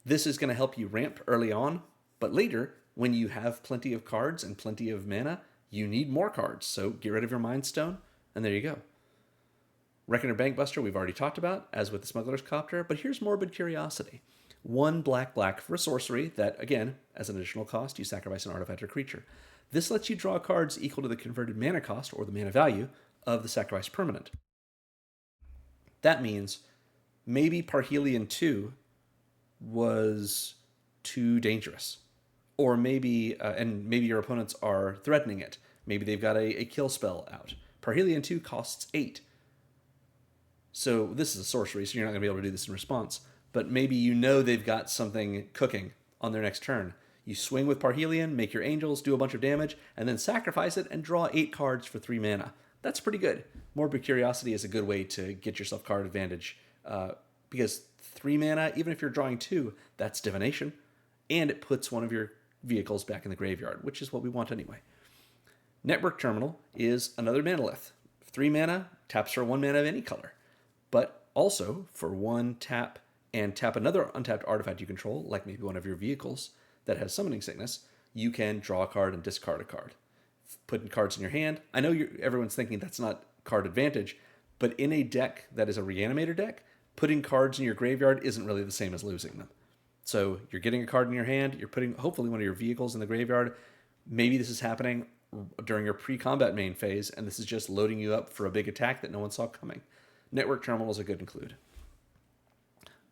This is going to help you ramp early on, but later, when you have plenty of cards and plenty of mana, you need more cards. So get rid of your Mind Stone, and there you go. Reckoner Bankbuster we've already talked about, as with the Smuggler's Copter, but here's Morbid Curiosity. 1 black for a sorcery that, again, as an additional cost, you sacrifice an artifact or creature. This lets you draw cards equal to the converted mana cost, or the mana value, of the sacrificed permanent. That means maybe Parhelion 2 was too dangerous. Or maybe, maybe your opponents are threatening it. Maybe they've got a kill spell out. Parhelion 2 costs 8. So this is a sorcery, so you're not going to be able to do this in response. But maybe you know they've got something cooking on their next turn. You swing with Parhelion, make your angels, do a bunch of damage, and then sacrifice it and draw 8 cards for 3 mana. That's pretty good. Morbid Curiosity is a good way to get yourself card advantage. Because 3 mana, even if you're drawing 2, that's divination. And it puts one of your vehicles back in the graveyard, which is what we want anyway. Network Terminal is another manalith. 3 mana, taps for 1 mana of any color. But also, for 1 tap and tap another untapped artifact you control, like maybe one of your vehicles that has Summoning Sickness, you can draw a card and discard a card. Putting cards in your hand. I know everyone's thinking that's not card advantage, but in a deck that is a Reanimator deck, putting cards in your graveyard isn't really the same as losing them. So you're getting a card in your hand, you're putting hopefully one of your vehicles in the graveyard. Maybe this is happening during your pre-combat main phase, and this is just loading you up for a big attack that no one saw coming. Network Terminal is a good include.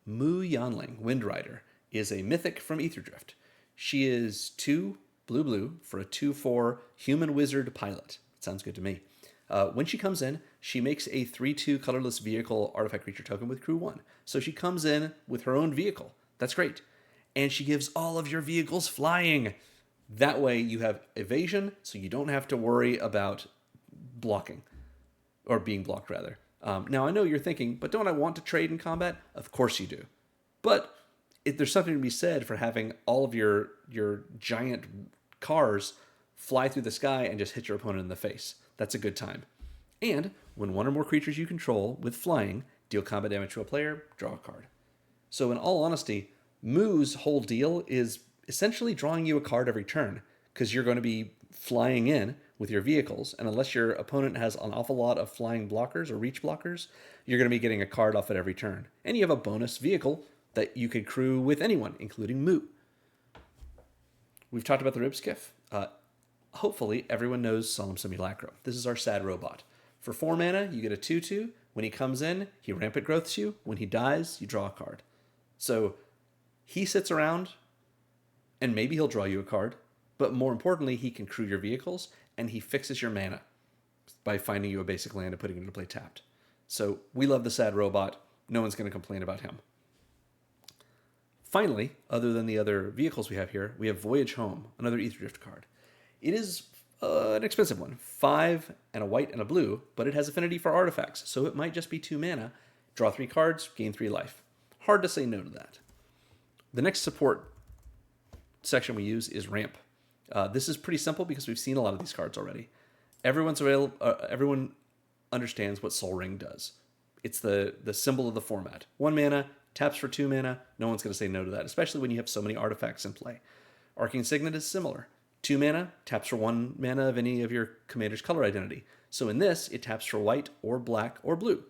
Mu Yanling, Windrider, is a mythic from Aetherdrift. She is 2 blue for a 2/4 human wizard pilot. Sounds good to me. When she comes in, she makes a 3/2 colorless vehicle artifact creature token with crew 1. So she comes in with her own vehicle. That's great. and she gives all of your vehicles flying. That way you have evasion, so you don't have to worry about blocking, or being blocked rather. Now I know you're thinking, but don't I want to trade in combat? Of course you do. But there's something to be said for having all of your giant cars fly through the sky and just hit your opponent in the face. That's a good time. And when one or more creatures you control with flying deal combat damage to a player, draw a card. So in all honesty, Moo's whole deal is essentially drawing you a card every turn, because you're going to be flying in with your vehicles, and unless your opponent has an awful lot of flying blockers or reach blockers, you're going to be getting a card off at every turn. And you have a bonus vehicle that you could crew with anyone, including Moo. We've talked about the Ribskiff. Hopefully, everyone knows Solemn Simulacrum. This is our sad robot. For 4 mana, you get a 2/2. When he comes in, he rampant growths you. When he dies, you draw a card. So he sits around, and maybe he'll draw you a card, but more importantly, he can crew your vehicles, and he fixes your mana by finding you a basic land and putting it into play tapped. So we love the sad robot. No one's going to complain about him. Finally, other than the other vehicles we have here, we have Voyage Home, another Aetherdrift card. It is an expensive one, 5 and a white and a blue, but it has affinity for artifacts, so it might just be 2 mana. Draw 3 cards, gain 3 life. Hard to say no to that. The next support section we use is Ramp. This is pretty simple because we've seen a lot of these cards already. Everyone understands what Sol Ring does. It's the symbol of the format. 1 mana, taps for 2 mana. No one's going to say no to that, especially when you have so many artifacts in play. Arcane Signet is similar. 2 mana, taps for 1 mana of any of your commander's color identity. So in this, it taps for white or black or blue.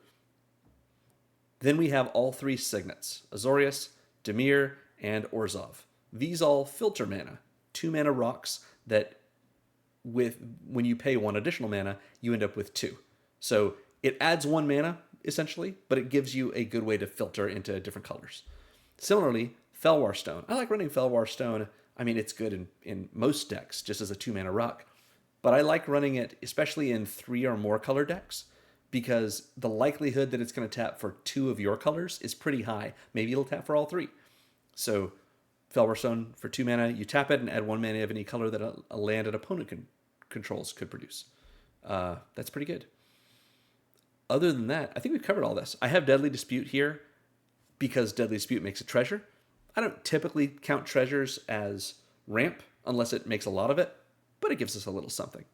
Then we have all 3 signets, Azorius, Dimir, and Orzhov. These all filter mana, 2 mana rocks that when you pay 1 additional mana, you end up with 2. So it adds 1 mana, essentially, but it gives you a good way to filter into different colors. Similarly, Felwar Stone. I like running Felwar Stone. I mean, it's good in most decks, just as a 2 mana rock. But I like running it, especially in 3 or more color decks, because the likelihood that it's going to tap for 2 of your colors is pretty high. Maybe it'll tap for all 3. So Felwar Stone for 2 mana, you tap it and add 1 mana of any color that a land an opponent controls could produce. That's pretty good. Other than that, I think we've covered all this. I have Deadly Dispute here because Deadly Dispute makes a treasure. I don't typically count treasures as ramp unless it makes a lot of it, but it gives us a little something.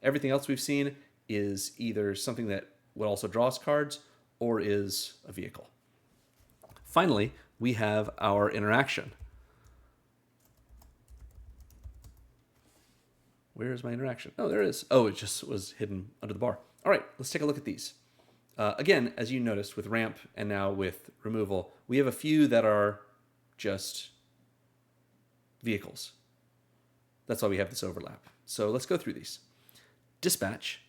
Everything else we've seen is either something that would also draw us cards or is a vehicle. Finally, we have our interaction. Where is my interaction? Oh, there it is. Oh, it just was hidden under the bar. All right, let's take a look at these. Again, as you noticed with ramp and now with removal, we have a few that are just vehicles. That's why we have this overlap. So let's go through these. Dispatch.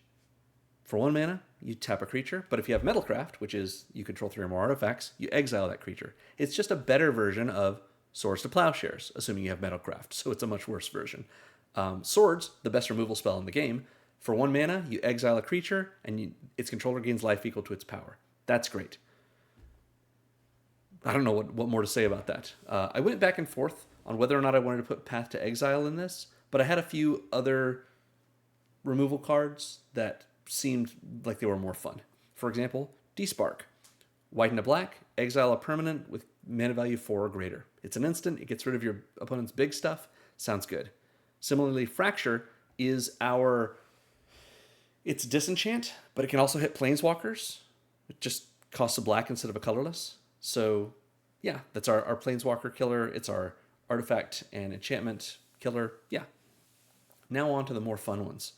For 1 mana, you tap a creature, but if you have Metalcraft, which is you control 3 or more artifacts, you exile that creature. It's just a better version of Swords to Plowshares, assuming you have Metalcraft, so it's a much worse version. Swords, the best removal spell in the game. For 1 mana, you exile a creature, and its controller gains life equal to its power. That's great. I don't know what more to say about that. I went back and forth on whether or not I wanted to put Path to Exile in this, but I had a few other removal cards that seemed like they were more fun. For example, Despark. White and a black, exile a permanent with mana value 4 or greater. It's an instant, it gets rid of your opponent's big stuff. Sounds good. Similarly, Fracture is it's disenchant, but it can also hit planeswalkers. It just costs a black instead of a colorless. So yeah, that's our planeswalker killer. It's our artifact and enchantment killer. Yeah. Now on to the more fun ones.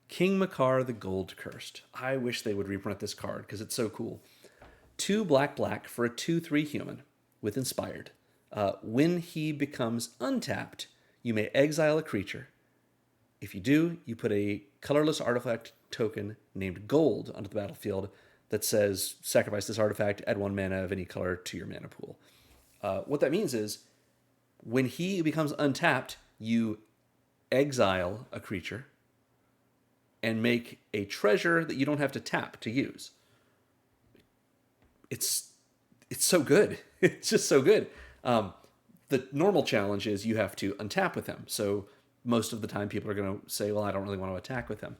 King Makar the Gold Cursed. I wish they would reprint this card because it's so cool. 2 black for a 2/3 human with Inspired. When he becomes untapped, you may exile a creature. If you do, you put a colorless artifact token named Gold onto the battlefield that says, sacrifice this artifact, add 1 mana of any color to your mana pool. What that means is, when he becomes untapped, you exile a creature and make a treasure that you don't have to tap to use. It's so good. It's just so good. The normal challenge is you have to untap with him. So most of the time people are going to say, well, I don't really want to attack with him.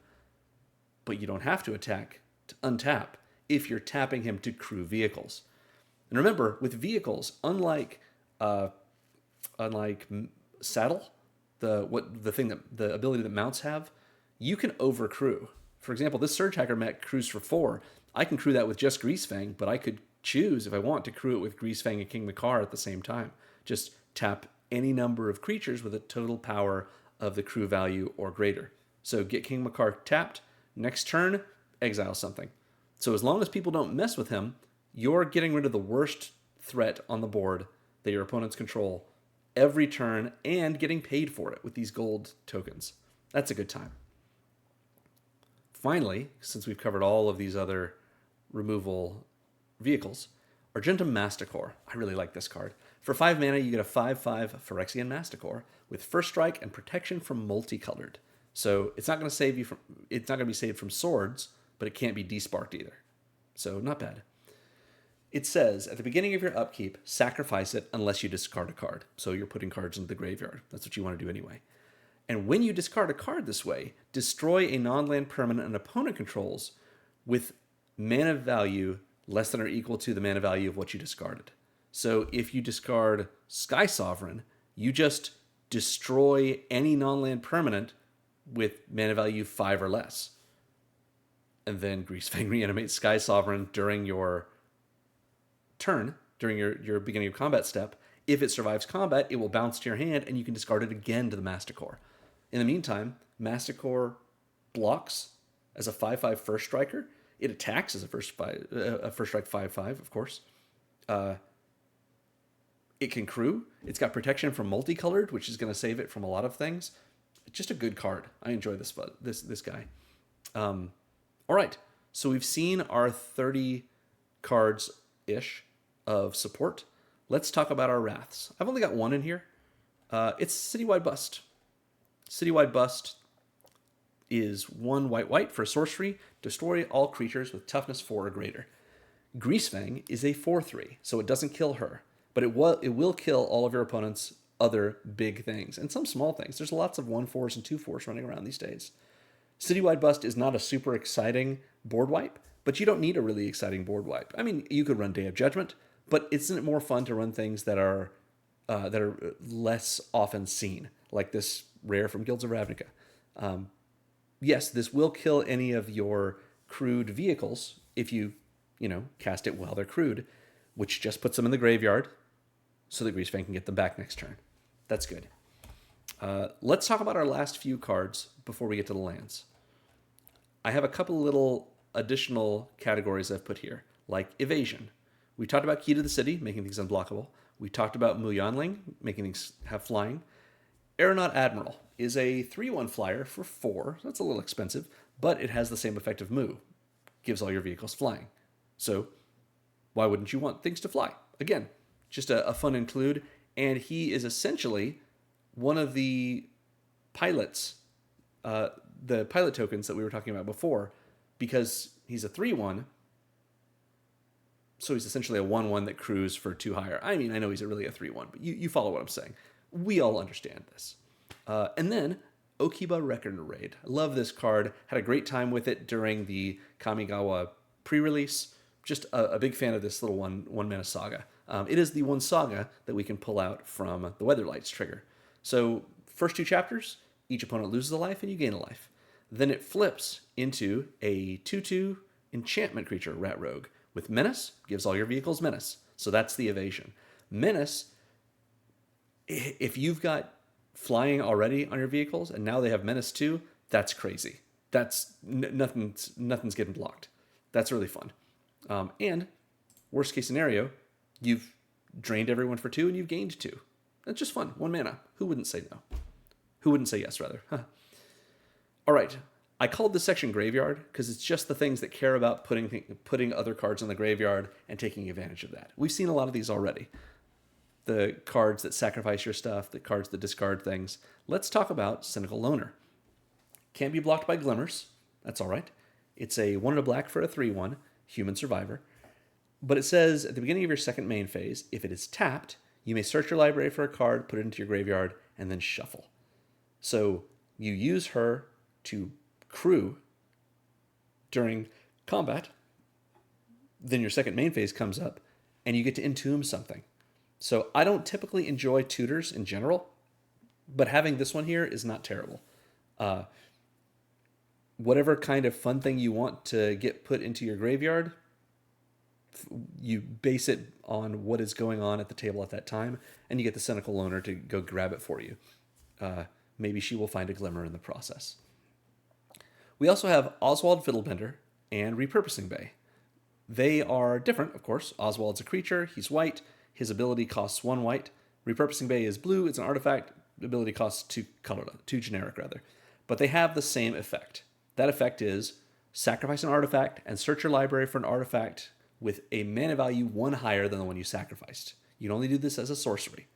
But you don't have to attack to untap if you're tapping him to crew vehicles. And remember, with vehicles, unlike saddle, the ability that mounts have, you can overcrew. For example, this Surge Hacker mech crews for 4. I can crew that with just Greasefang, but I could choose, if I want, to crew it with Greasefang and King Makar at the same time. Just tap any number of creatures with a total power of the crew value or greater. So get King Makar tapped, next turn, exile something. So as long as people don't mess with him, you're getting rid of the worst threat on the board that your opponents control every turn and getting paid for it with these gold tokens. That's a good time. Finally, since we've covered all of these other removal vehicles, Argentum Masticore. I really like this card. For 5 mana, you get a 5/5 Phyrexian Masticore with first strike and protection from multicolored. So it's not going to save you from. It's not going to be saved from swords, but it can't be desparked either. So not bad. It says at the beginning of your upkeep, sacrifice it unless you discard a card. So you're putting cards into the graveyard. That's what you want to do anyway. And when you discard a card this way, destroy a non-land permanent an opponent controls with mana value less than or equal to the mana value of what you discarded. So if you discard Sky Sovereign, you just destroy any non-land permanent with mana value 5 or less. And then Greasefang reanimates Sky Sovereign during your turn, during your beginning of combat step. If it survives combat, it will bounce to your hand and you can discard it again to the Masticore. In the meantime, Masticore blocks as a 5/5 first striker. It attacks as a first strike 5/5, of course. It can crew. It's got protection from multicolored, which is going to save it from a lot of things. It's just a good card. I enjoy this guy. All right, so we've seen our 30 cards-ish of support. Let's talk about our Wraths. I've only got one in here. It's Citywide Bust. Citywide Bust is 1 white for a sorcery. Destroy all creatures with toughness 4 or greater. Greasefang is a 4/3, so it doesn't kill her, but it will kill all of your opponent's other big things and some small things. There's lots of 1/4s and 2/4s running around these days. Citywide Bust is not a super exciting board wipe, but you don't need a really exciting board wipe. I mean, you could run Day of Judgment, but isn't it more fun to run things that are less often seen, like this rare from Guilds of Ravnica? Yes, this will kill any of your crewed vehicles if you cast it while they're crewed, which just puts them in the graveyard so that Greasefang can get them back next turn. That's good. Let's talk about our last few cards before we get to the lands. I have a couple little additional categories I've put here, like Evasion. We talked about Key to the City, making things unblockable. We talked about Muyanling, making things have flying. Aeronaut Admiral is a 3/1 flyer for 4. That's a little expensive, but it has the same effect of Mu. Gives all your vehicles flying. So why wouldn't you want things to fly? Again, just a fun include. And he is essentially one of the pilots, the pilot tokens that we were talking about before, because he's a 3/1. So he's essentially a 1/1 that crews for 2 higher. I mean, I know he's really a 3/1, but you follow what I'm saying. We all understand this. And then Okiba Reckoner Raid. I love this card. Had a great time with it during the Kamigawa pre-release. Just a big fan of this little one mana saga. It is the one saga that we can pull out from the Weatherlights trigger. So first 2 chapters, each opponent loses a life and you gain a life. Then it flips into a 2/2 enchantment creature, Rat Rogue. With Menace, gives all your vehicles Menace. So that's the Evasion. Menace, if you've got flying already on your vehicles and now they have Menace too, that's crazy. That's nothing's getting blocked. That's really fun. And worst case scenario, you've drained everyone for 2 and you've gained 2. That's just fun. 1 mana. Who wouldn't say no? Who wouldn't say yes, rather? Huh. All right. I called this section Graveyard because it's just the things that care about putting other cards in the graveyard and taking advantage of that. We've seen a lot of these already. The cards that sacrifice your stuff, the cards that discard things. Let's talk about Cynical Loner. Can't be blocked by Glimmers. That's all right. It's a 1 and a black for a 3/1, Human Survivor. But it says at the beginning of your second main phase, if it is tapped, You may search your library for a card, put it into your graveyard, and then shuffle. So you use her to crew during combat. Then your second main phase comes up, and you get to entomb something. So I don't typically enjoy tutors in general, but having this one here is not terrible. Whatever kind of fun thing you want to get put into your graveyard, you base it on what is going on at the table at that time, and you get the Cynical Loner to go grab it for you. Maybe she will find a glimmer in the process. We also have Oswald Fiddlebender and Repurposing Bay. They are different, of course. Oswald's a creature, he's white, his ability costs 1 white. Repurposing Bay is blue, it's an artifact, ability costs 2 generic rather. But they have the same effect. That effect is sacrifice an artifact and search your library for an artifact with a mana value 1 higher than the one you sacrificed. You can only do this as a sorcery.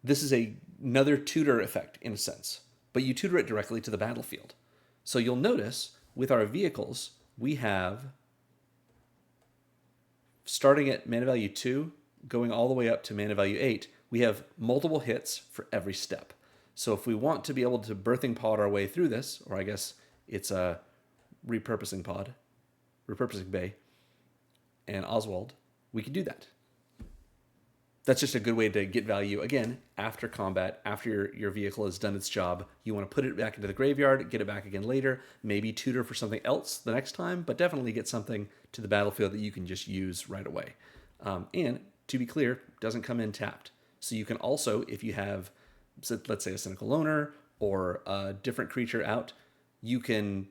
This is another tutor effect in a sense, but you tutor it directly to the battlefield. So you'll notice with our vehicles, we have, starting at mana value 2, going all the way up to mana value 8, we have multiple hits for every step. So if we want to be able to birthing pod our way through this, or I guess it's a repurposing bay, and Oswald, we can do that. That's just a good way to get value, again, after combat, after your vehicle has done its job. You want to put it back into the graveyard, get it back again later, maybe tutor for something else the next time, but definitely get something to the battlefield that you can just use right away. And to be clear, doesn't come in tapped. So you can also, if you have, let's say, a Cynical Loner or a different creature out, you can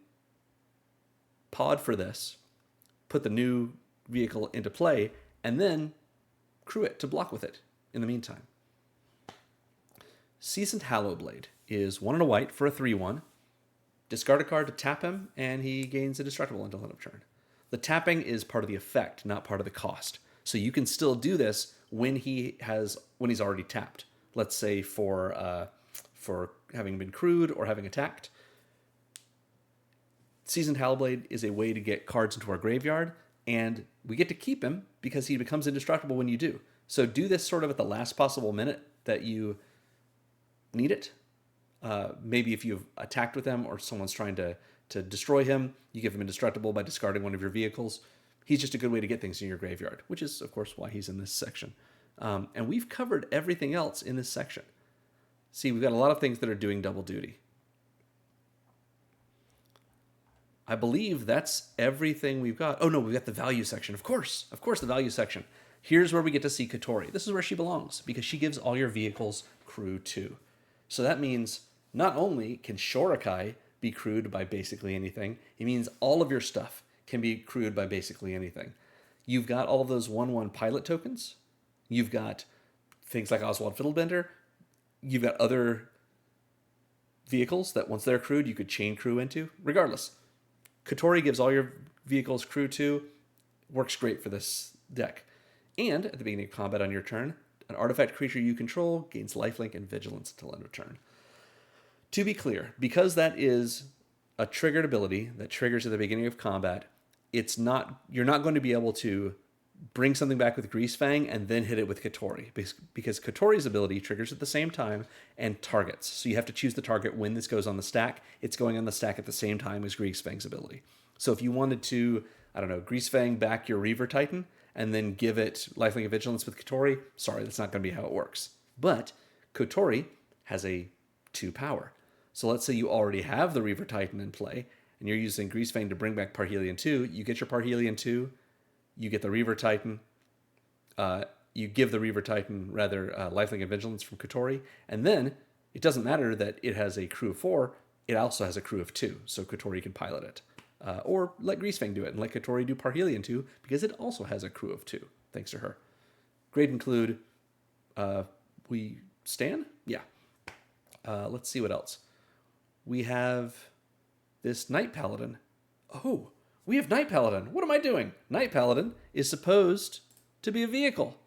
pod for this, put the new vehicle into play, and then crew it to block with it in the meantime. Seasoned Hallowblade is 1 and a white for a 3/1. Discard a card to tap him, and he gains indestructible until end of turn. The tapping is part of the effect, not part of the cost. So you can still do this when he's already tapped. Let's say for having been crewed or having attacked. Seasoned Hallowblade is a way to get cards into our graveyard, and we get to keep him because he becomes indestructible when you do. So do this sort of at the last possible minute that you need it. Maybe if you've attacked with him or someone's trying to destroy him, you give him indestructible by discarding one of your vehicles. He's just a good way to get things in your graveyard, which is, of course, why he's in this section. And we've covered everything else in this section. See, we've got a lot of things that are doing double duty. I believe that's everything we've got. Oh, no, we've got the value section. Of course, the value section. Here's where we get to see Kotori. This is where she belongs because she gives all your vehicles crew 2. So that means not only can Shorikai be crewed by basically anything, it means all of your stuff can be crewed by basically anything. You've got all of those 1/1 pilot tokens. You've got things like Oswald Fiddlebender. You've got other vehicles that once they're crewed, you could chain crew into. Regardless, Kotori gives all your vehicles crew 2. Works great for this deck. And at the beginning of combat on your turn, an artifact creature you control gains lifelink and vigilance until end of turn. To be clear, because that is a triggered ability that triggers at the beginning of combat, you're not going to be able to bring something back with Greasefang and then hit it with Kotori, because Kotori's ability triggers at the same time and targets. So you have to choose the target when this goes on the stack. It's going on the stack at the same time as Greasefang's ability. So if you wanted to, Greasefang back your Reaver Titan and then give it lifelink and vigilance with Kotori, sorry, that's not going to be how it works. But Kotori has a 2 power. So let's say you already have the Reaver Titan in play and you're using Greasefang to bring back Parhelion 2. You get your Parhelion 2, you get the Reaver Titan, you give the Reaver Titan, lifelink and vigilance from Kotori, and then it doesn't matter that it has a crew of 4, it also has a crew of 2, so Kotori can pilot it. Or let Greasefang do it and let Kotori do Parhelion 2 because it also has a crew of 2, thanks to her. Grade include, we Stan? Yeah. Let's see what else. We have this Night Paladin. Oh, we have Night Paladin. What am I doing? Night Paladin is supposed to be a vehicle.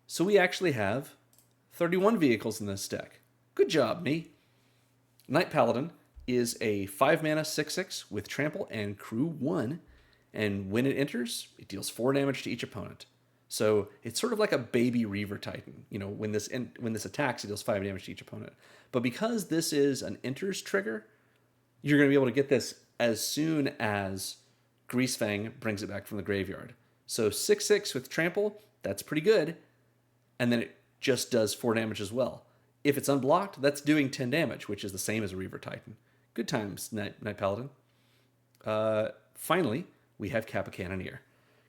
So we actually have 31 vehicles in this deck. Good job, me. Night Paladin is a 5-mana 6/6 with trample and crew 1, and when it enters, it deals 4 damage to each opponent. So it's sort of like a baby Reaver Titan. When this attacks, it deals 5 damage to each opponent. But because this is an enters trigger, you're going to be able to get this as soon as Greasefang brings it back from the graveyard. So 6/6 with trample, that's pretty good. And then it just does 4 damage as well. If it's unblocked, that's doing 10 damage, which is the same as a Reaver Titan. Good times, Night Paladin. Finally, we have Kappa Cannoneer.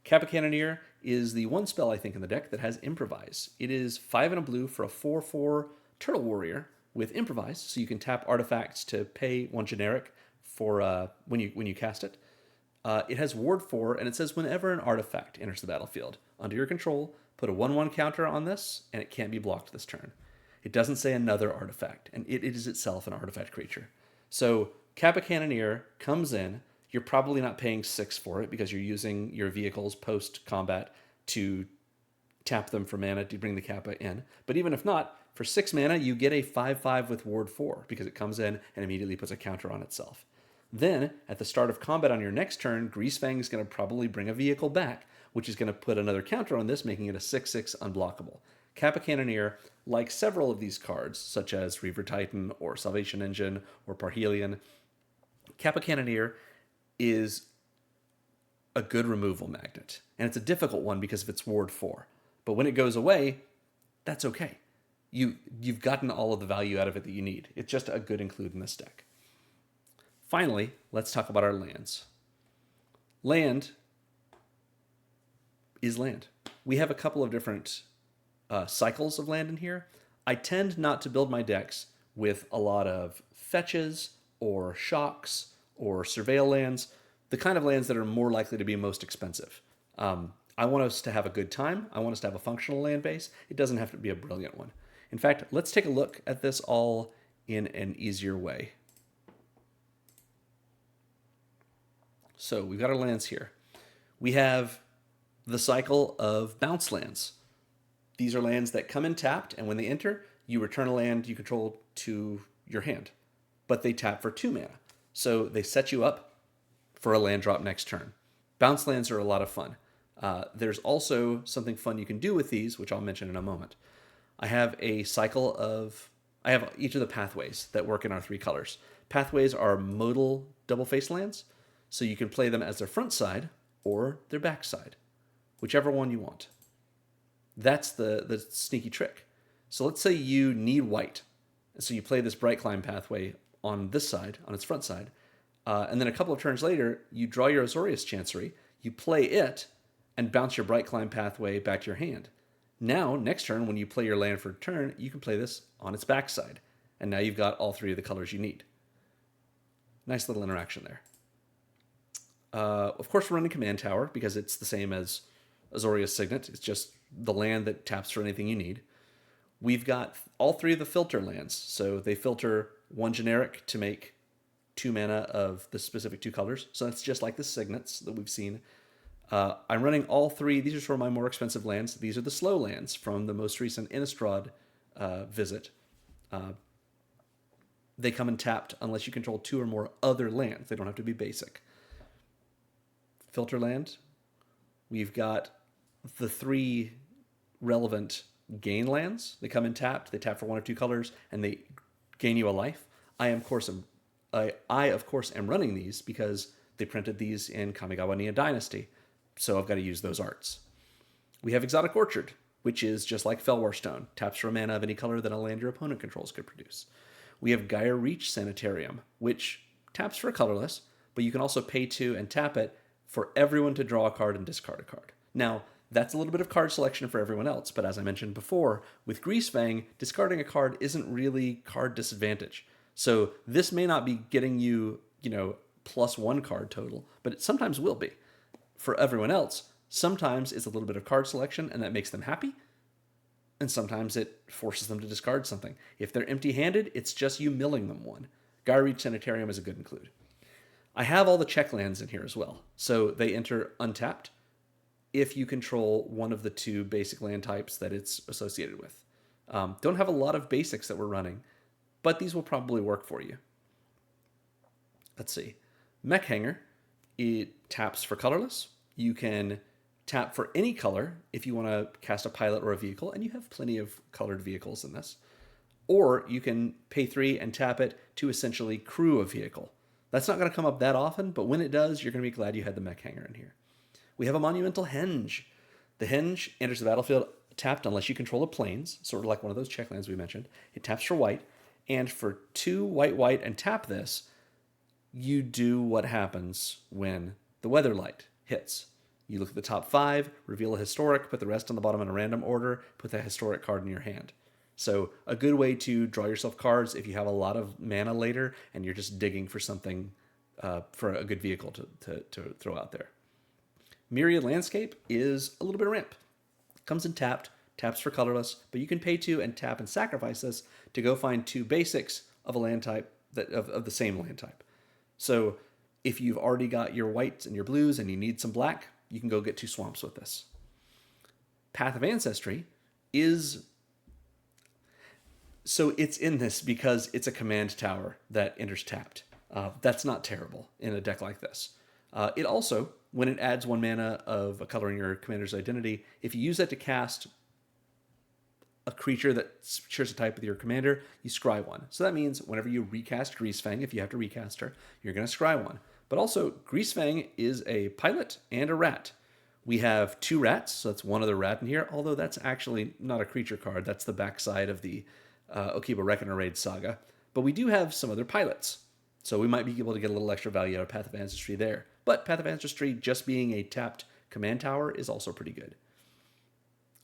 Kappa Cannoneer is the one spell, I think, in the deck that has Improvise. It is 5 and a blue for a 4/4 Turtle Warrior with Improvise, so you can tap artifacts to pay 1 generic for when you cast it. It has Ward 4, and it says whenever an artifact enters the battlefield under your control, put a 1/1 counter on this, and it can't be blocked this turn. It doesn't say another artifact, and it is itself an artifact creature. So Kappa Cannoneer comes in. You're probably not paying 6 for it because you're using your vehicles post-combat to tap them for mana to bring the Kappa in. But even if not, for 6 mana, you get a 5/5 with Ward 4 because it comes in and immediately puts a counter on itself. Then, at the start of combat on your next turn, Greasefang is going to probably bring a vehicle back, which is going to put another counter on this, making it a 6/6 unblockable. Kappa Cannoneer, like several of these cards, such as Reaver Titan or Salvation Engine or Parhelion, Kappa Cannoneer is a good removal magnet. And it's a difficult one because of its Ward 4. But when it goes away, that's okay. You've gotten all of the value out of it that you need. It's just a good include in this deck. Finally, let's talk about our lands. Land is land. We have a couple of different cycles of land in here. I tend not to build my decks with a lot of fetches or shocks or surveil lands, the kind of lands that are more likely to be most expensive. I want us to have a good time. I want us to have a functional land base. It doesn't have to be a brilliant one. In fact, let's take a look at this all in an easier way. So we've got our lands here. We have the cycle of bounce lands. These are lands that come in tapped, and when they enter, you return a land you control to your hand. But they tap for 2 mana. So they set you up for a land drop next turn. Bounce lands are a lot of fun. There's also something fun you can do with these, which I'll mention in a moment. I have each of the pathways that work in our 3 colors. Pathways are modal double-face lands, so you can play them as their front side or their back side, whichever one you want. That's the sneaky trick. So let's say you need white, so you play this Bright Climb pathway on this side, on its front side, and then a couple of turns later, you draw your Azorius Chancery, you play it, and bounce your Bright Climb pathway back to your hand. Now, next turn, when you play your land for a turn, you can play this on its backside. And now you've got all 3 of the colors you need. Nice little interaction there. Of course, we're running Command Tower because it's the same as Azorius Signet. It's just the land that taps for anything you need. We've got all 3 of the filter lands. So they filter 1 generic to make 2 mana of the specific 2 colors. So that's just like the Signets that we've seen. I'm running all 3. These are sort of my more expensive lands. These are the slow lands from the most recent Innistrad visit. They come in tapped unless you control 2 or more other lands. They don't have to be basic. Filter land. We've got the 3 relevant gain lands. They come in tapped. They tap for 1 or 2 colors, and they gain you a life. I of course am running these because they printed these in Kamigawa Nia Dynasty. So I've got to use those arts. We have Exotic Orchard, which is just like Felwar Stone. Taps for mana of any color that a land your opponent controls could produce. We have Gaia Reach Sanitarium, which taps for a colorless, but you can also pay 2 and tap it for everyone to draw a card and discard a card. Now, that's a little bit of card selection for everyone else, but as I mentioned before, with Greasefang, discarding a card isn't really card disadvantage. So this may not be getting you, +1 card total, but it sometimes will be. For everyone else, sometimes it's a little bit of card selection, and that makes them happy, and sometimes it forces them to discard something. If they're empty-handed, it's just you milling them 1. Gaia Reach Sanitarium is a good include. I have all the check lands in here as well, so they enter untapped if you control one of the 2 basic land types that it's associated with. Don't have a lot of basics that we're running, but these will probably work for you. Let's see. Mech Hanger, it taps for colorless. You can tap for any color if you want to cast a pilot or a vehicle, and you have plenty of colored vehicles in this. Or you can pay 3 and tap it to essentially crew a vehicle. That's not going to come up that often, but when it does, you're going to be glad you had the mech hanger in here. We have a monumental henge. The henge enters the battlefield tapped unless you control the planes, sort of like one of those checklands we mentioned. It taps for white, and for 2 white, and tap this, you do what happens when the weather light hits. You look at the top 5, reveal a historic, put the rest on the bottom in a random order, put that historic card in your hand. So a good way to draw yourself cards if you have a lot of mana later and you're just digging for something, for a good vehicle to throw out there. Myriad Landscape is a little bit of ramp. Comes in tapped, taps for colorless, but you can pay 2 and tap and sacrifice this to go find 2 basics of a land type of the same land type. So if you've already got your whites and your blues and you need some black, you can go get 2 swamps with this. Path of Ancestry is... So it's in this because it's a command tower that enters tapped. That's not terrible in a deck like this. It also, when it adds 1 mana of a color in your commander's identity, if you use that to cast a creature that shares a type with your commander, you scry 1. So that means whenever you recast Greasefang, if you have to recast her, you're going to scry 1. But also, Greasefang is a pilot and a rat. We have 2 rats, so that's 1 other rat in here, although that's actually not a creature card. That's the backside of the Okiba Reckoner Raid saga. But we do have some other pilots, so we might be able to get a little extra value out of Path of Ancestry there. But Path of Ancestry, just being a tapped command tower, is also pretty good.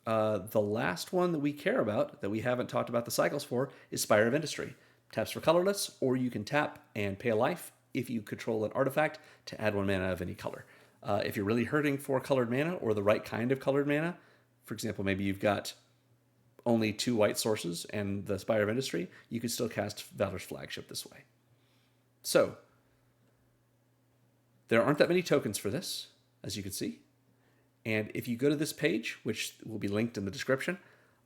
The last one that we care about, that we haven't talked about the cycles for, is Spire of Industry. Taps for colorless, or you can tap and pay a life if you control an artifact to add 1 mana of any color. If you're really hurting for colored mana, or the right kind of colored mana, for example, maybe you've got only 2 white sources and the Spire of Industry, you can still cast Valor's Flagship this way. So, there aren't that many tokens for this, as you can see. And if you go to this page, which will be linked in the description,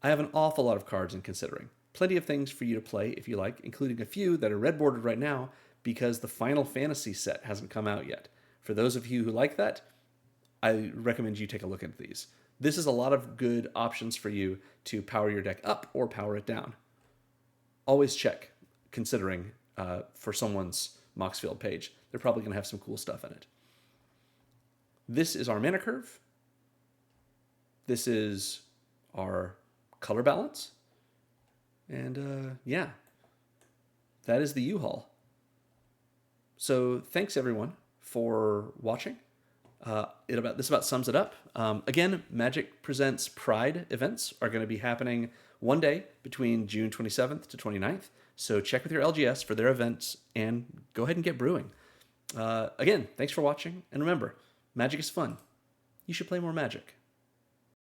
I have an awful lot of cards in considering. Plenty of things for you to play if you like, including a few that are red bordered right now because the Final Fantasy set hasn't come out yet. For those of you who like that, I recommend you take a look at these. This is a lot of good options for you to power your deck up or power it down. Always check, considering for someone's Moxfield page. They're probably going to have some cool stuff in it. This is our mana curve. This is our color balance. And yeah, that is the U-Haul. So thanks everyone for watching. This about sums it up. Again, Magic Presents Pride events are going to be happening one day between June 27th to 29th. So check with your LGS for their events and go ahead and get brewing. Again, thanks for watching. And remember, Magic is fun. You should play more Magic.